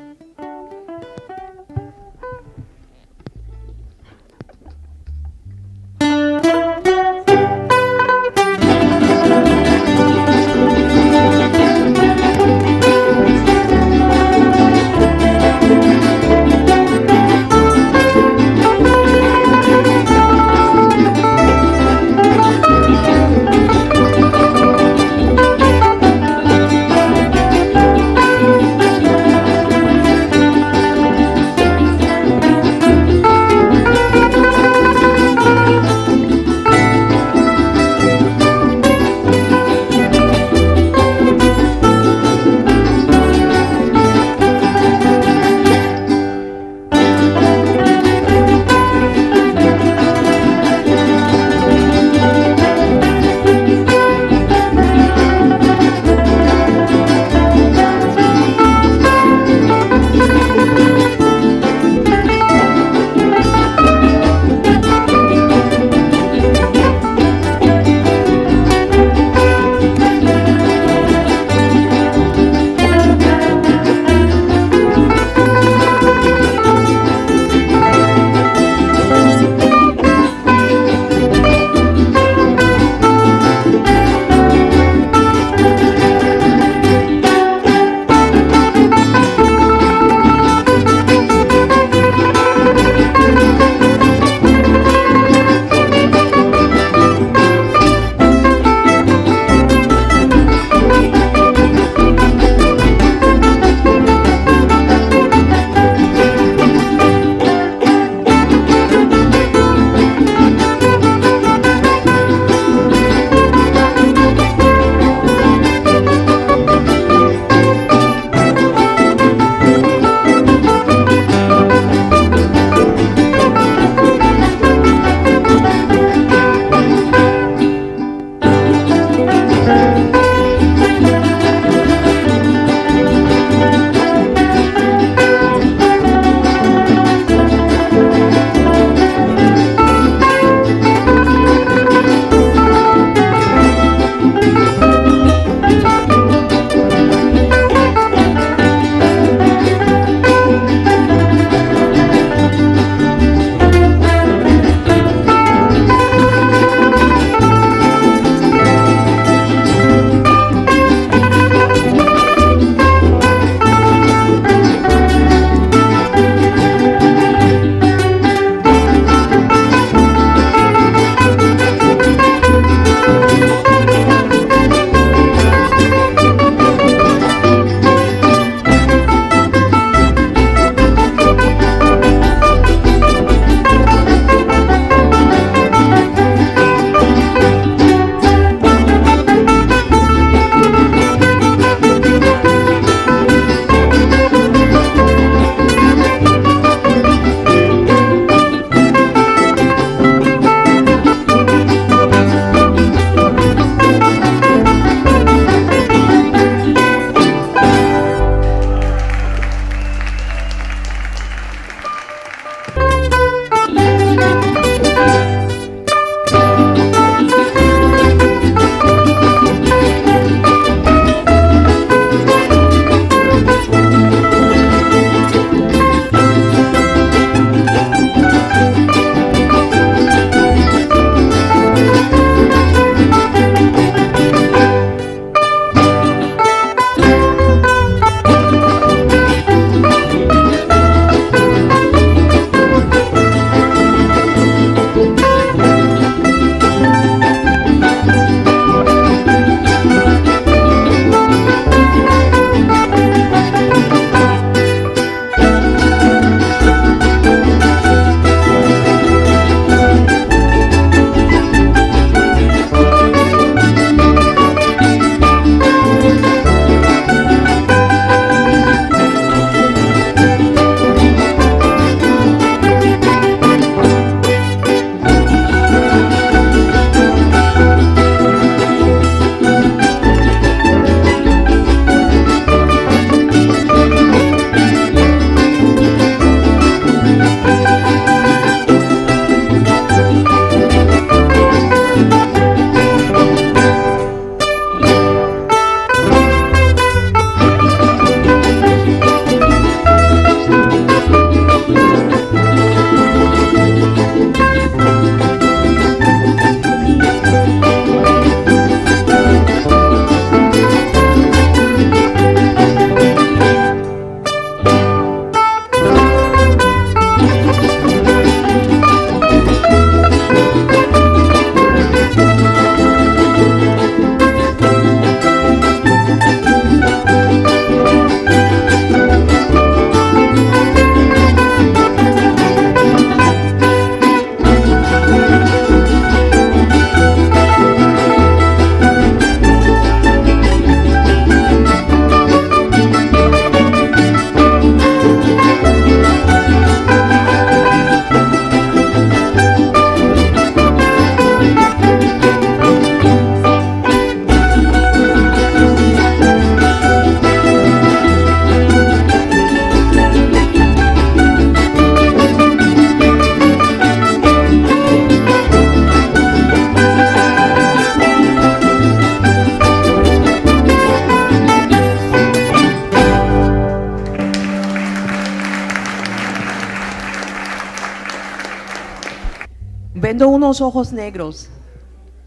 vendo unos ojos negros.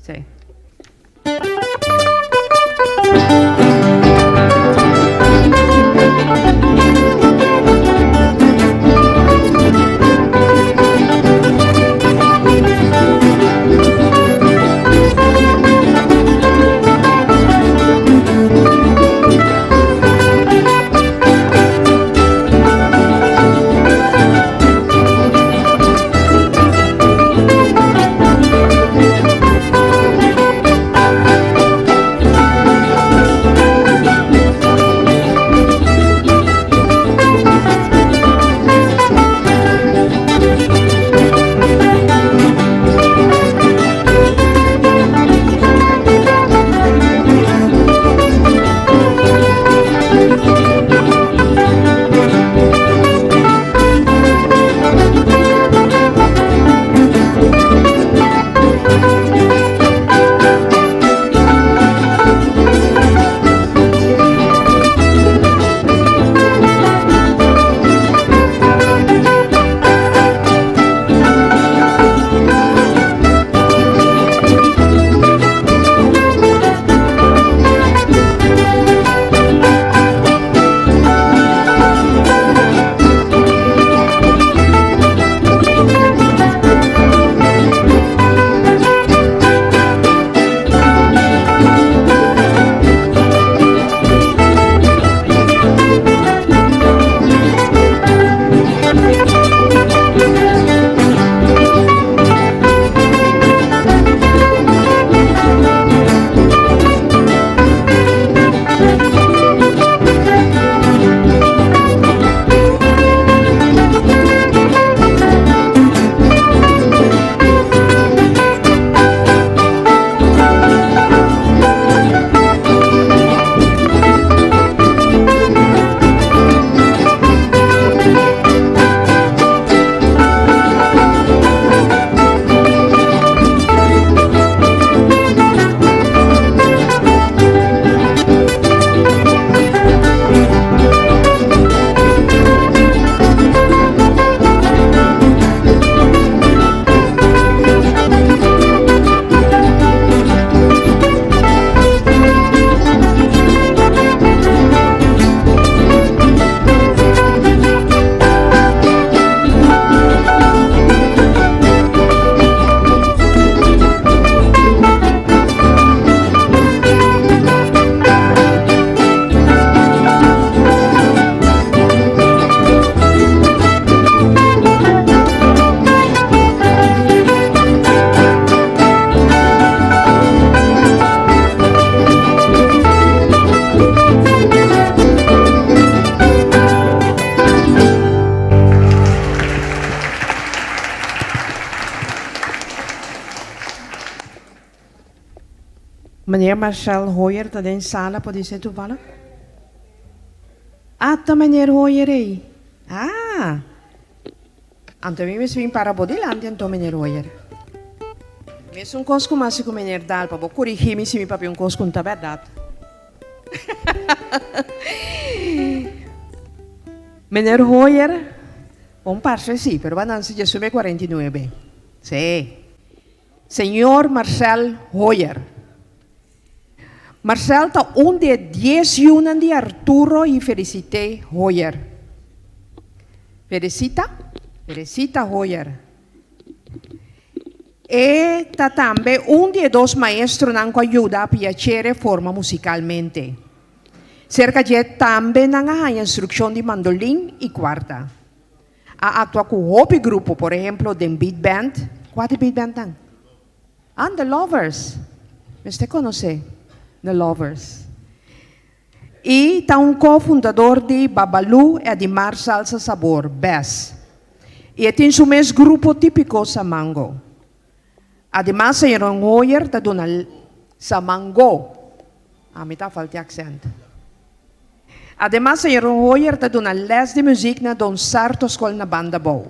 Sí. Meneer Marcel Hoyer, dat in sala pode ser toevallig? Ah, tá meneer Hoyer aí. Ah. Anto mi svim para bodilante anto meneer Hoyer. Mes un cosco mas com meneer Dal, para corrigir me se mi papi un cosco não tá verdade. Meneer Hoyer, un parce sí, pero van a ser 49. Sí. Señor Marcel Hoyer. Marcel está de 10 yunan de Arturo y Felicité Hoyer. Felicita Hoyer. E está también de 2 maestros que ayuda a piacere forma musicalmente. Cerca de también a instrucción de mandolín y cuarta. A actuar con hobby grupo, por ejemplo, de beat band. ¿Cuál beat band tan? And the Lovers. ¿Usted conoce? The Lovers. E está cofundador de Babalu e de Mar Salsa Sabor, BES. E tem seu mesmo grupo típico Samango. Además, señor Hoyer está dando Samango. A mim está faltando accento. Además, señor Hoyer está dando les de música na Don Sarto Escola na Banda Bow.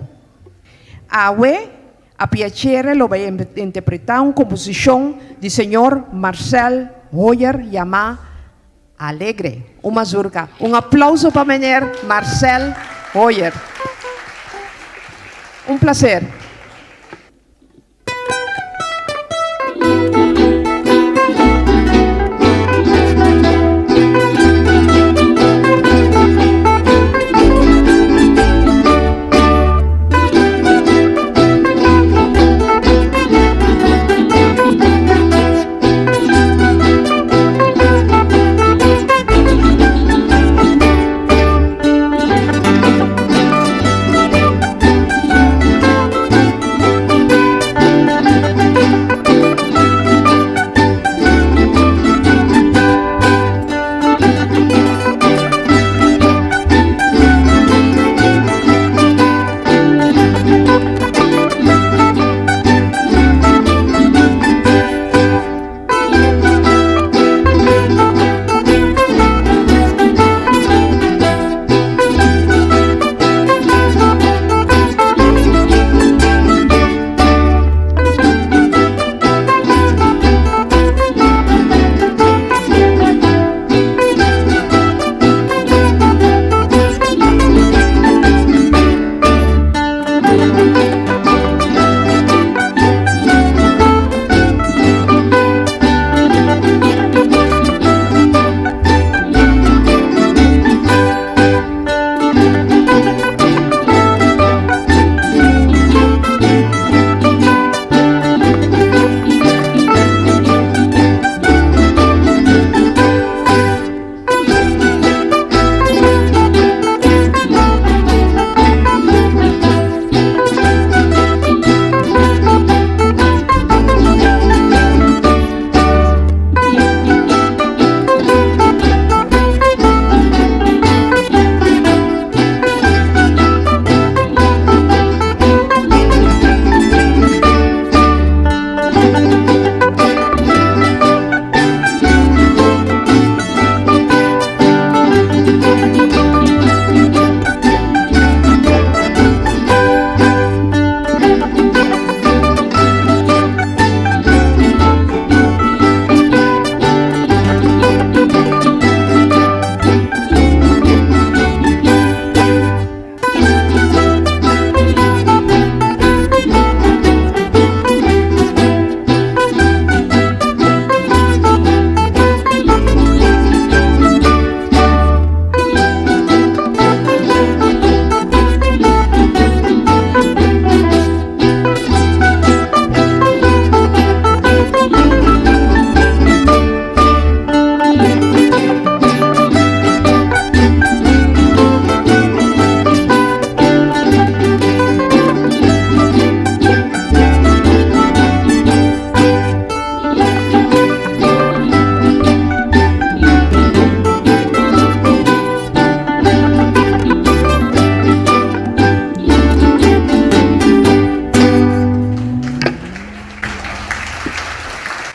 A piacere lo vai interpretar uma composição de senhor Marcel Hoyer llamada Alegre, uma mazurca. Um aplauso para meneer Marcel Hoyer. Um prazer.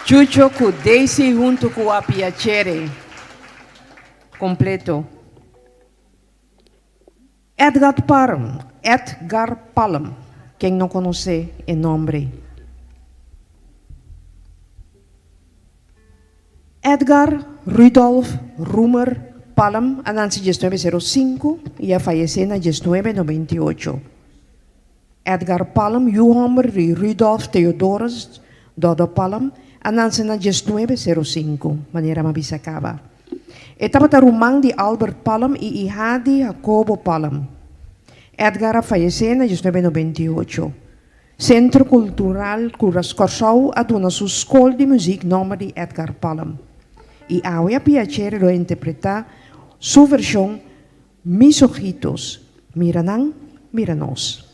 Chucho com Daisy junto com a Piacere. Completo. Edgar Palm. Quem não conhece o nome? Edgar Rudolf Rumer Palm, anansi 1905 e a faleceu na 1998. Edgar Palm, Johann Rudolf Theodorus Dodo Palm, anansi na 1905, maneira mabisacaba. Etapa rumang di Albert Palm e iha di Jacobo Palm. Edgar faleceu na 1998. Centro Cultural Curaçao aduna sua escola de música nome de Edgar Palm. E a piacere lo interpretar sua versão Mis Ojitos, Miranang, Miranos.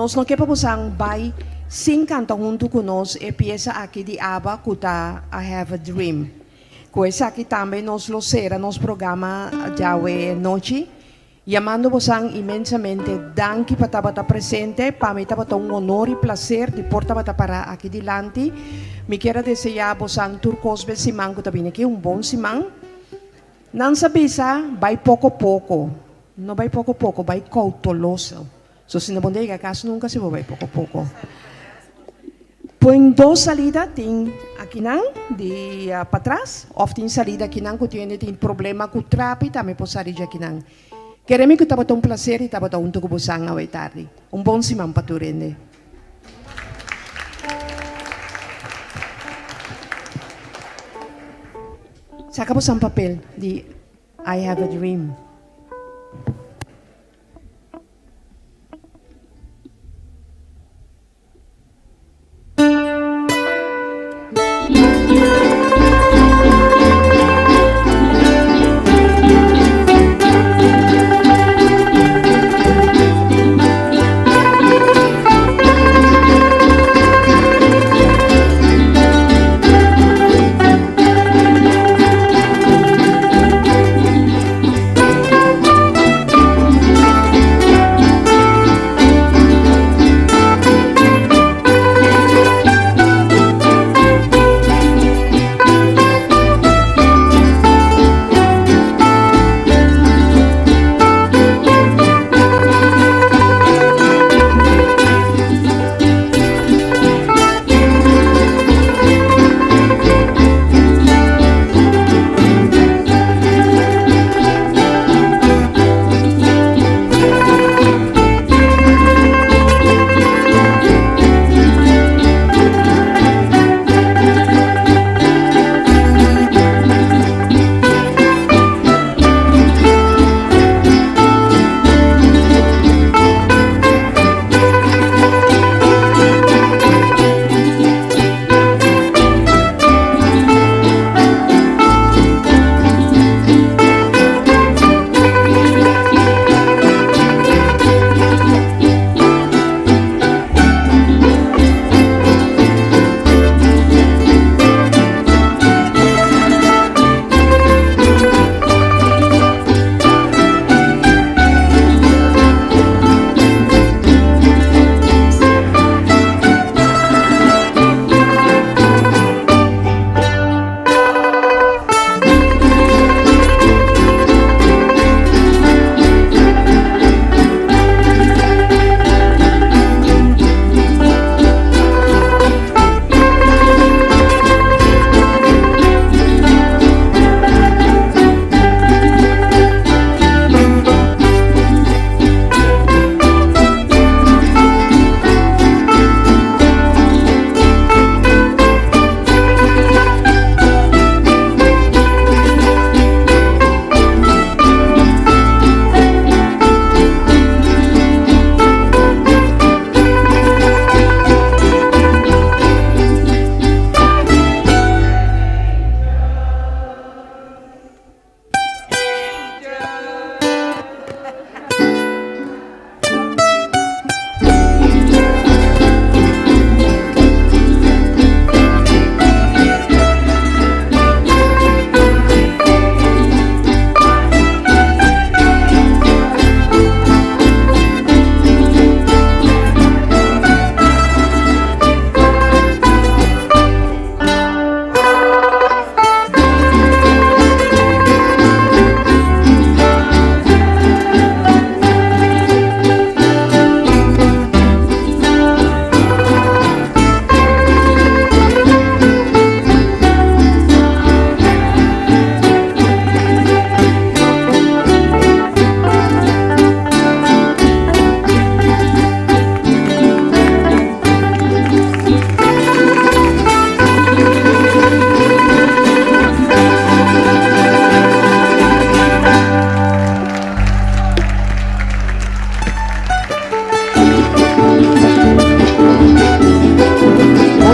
Nós não queremos usar vai sim canta junto conosco e pieza aqui de ABBA kuta I Have a Dream. Com essa aqui também nós lo será nos programa de hoje noite Llamando vos inmensamente, danke para estar presente, para mí es un honor y placer de portar para aquí delante. Me quiero desear vos turcos simán que también aquí un buen simán. Não sabisa, vai pouco a pouco. Não vai pouco a pouco, vai cauteloso. So, se não bondega acaso nunca se vai pouco a pouco. Põe duas salidas, tem aqui não, de para trás, ou tem salida aqui não, que tem problema com o trapo e também pode sair aqui não. Queremos que estava um prazer e estava um toco busang a tarde. Um bom simão para tu rende. Saca po ang papel di I Have a Dream.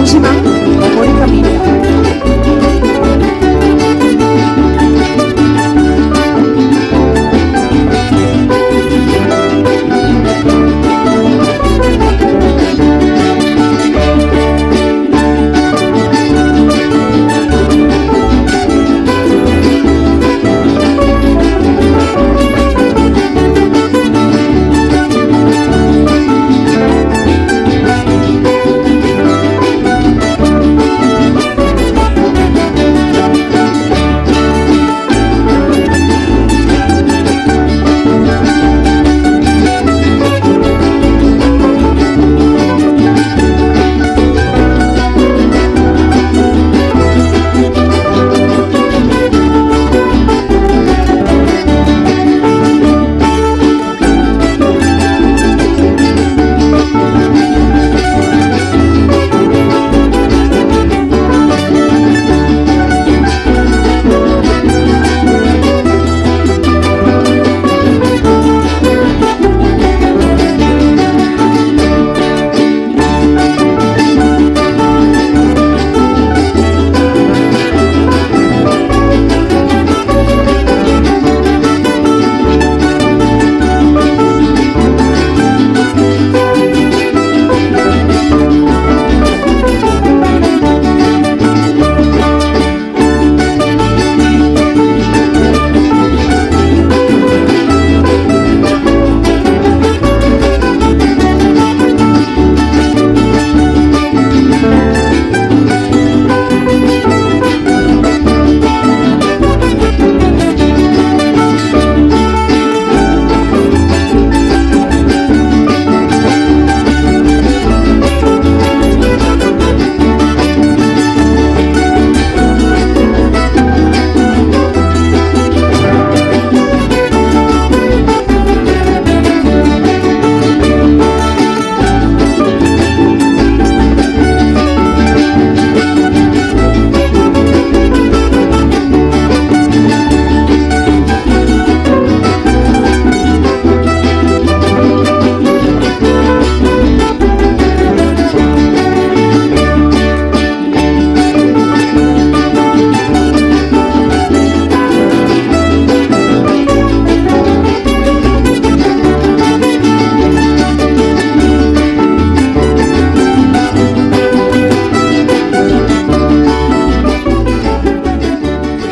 Simang.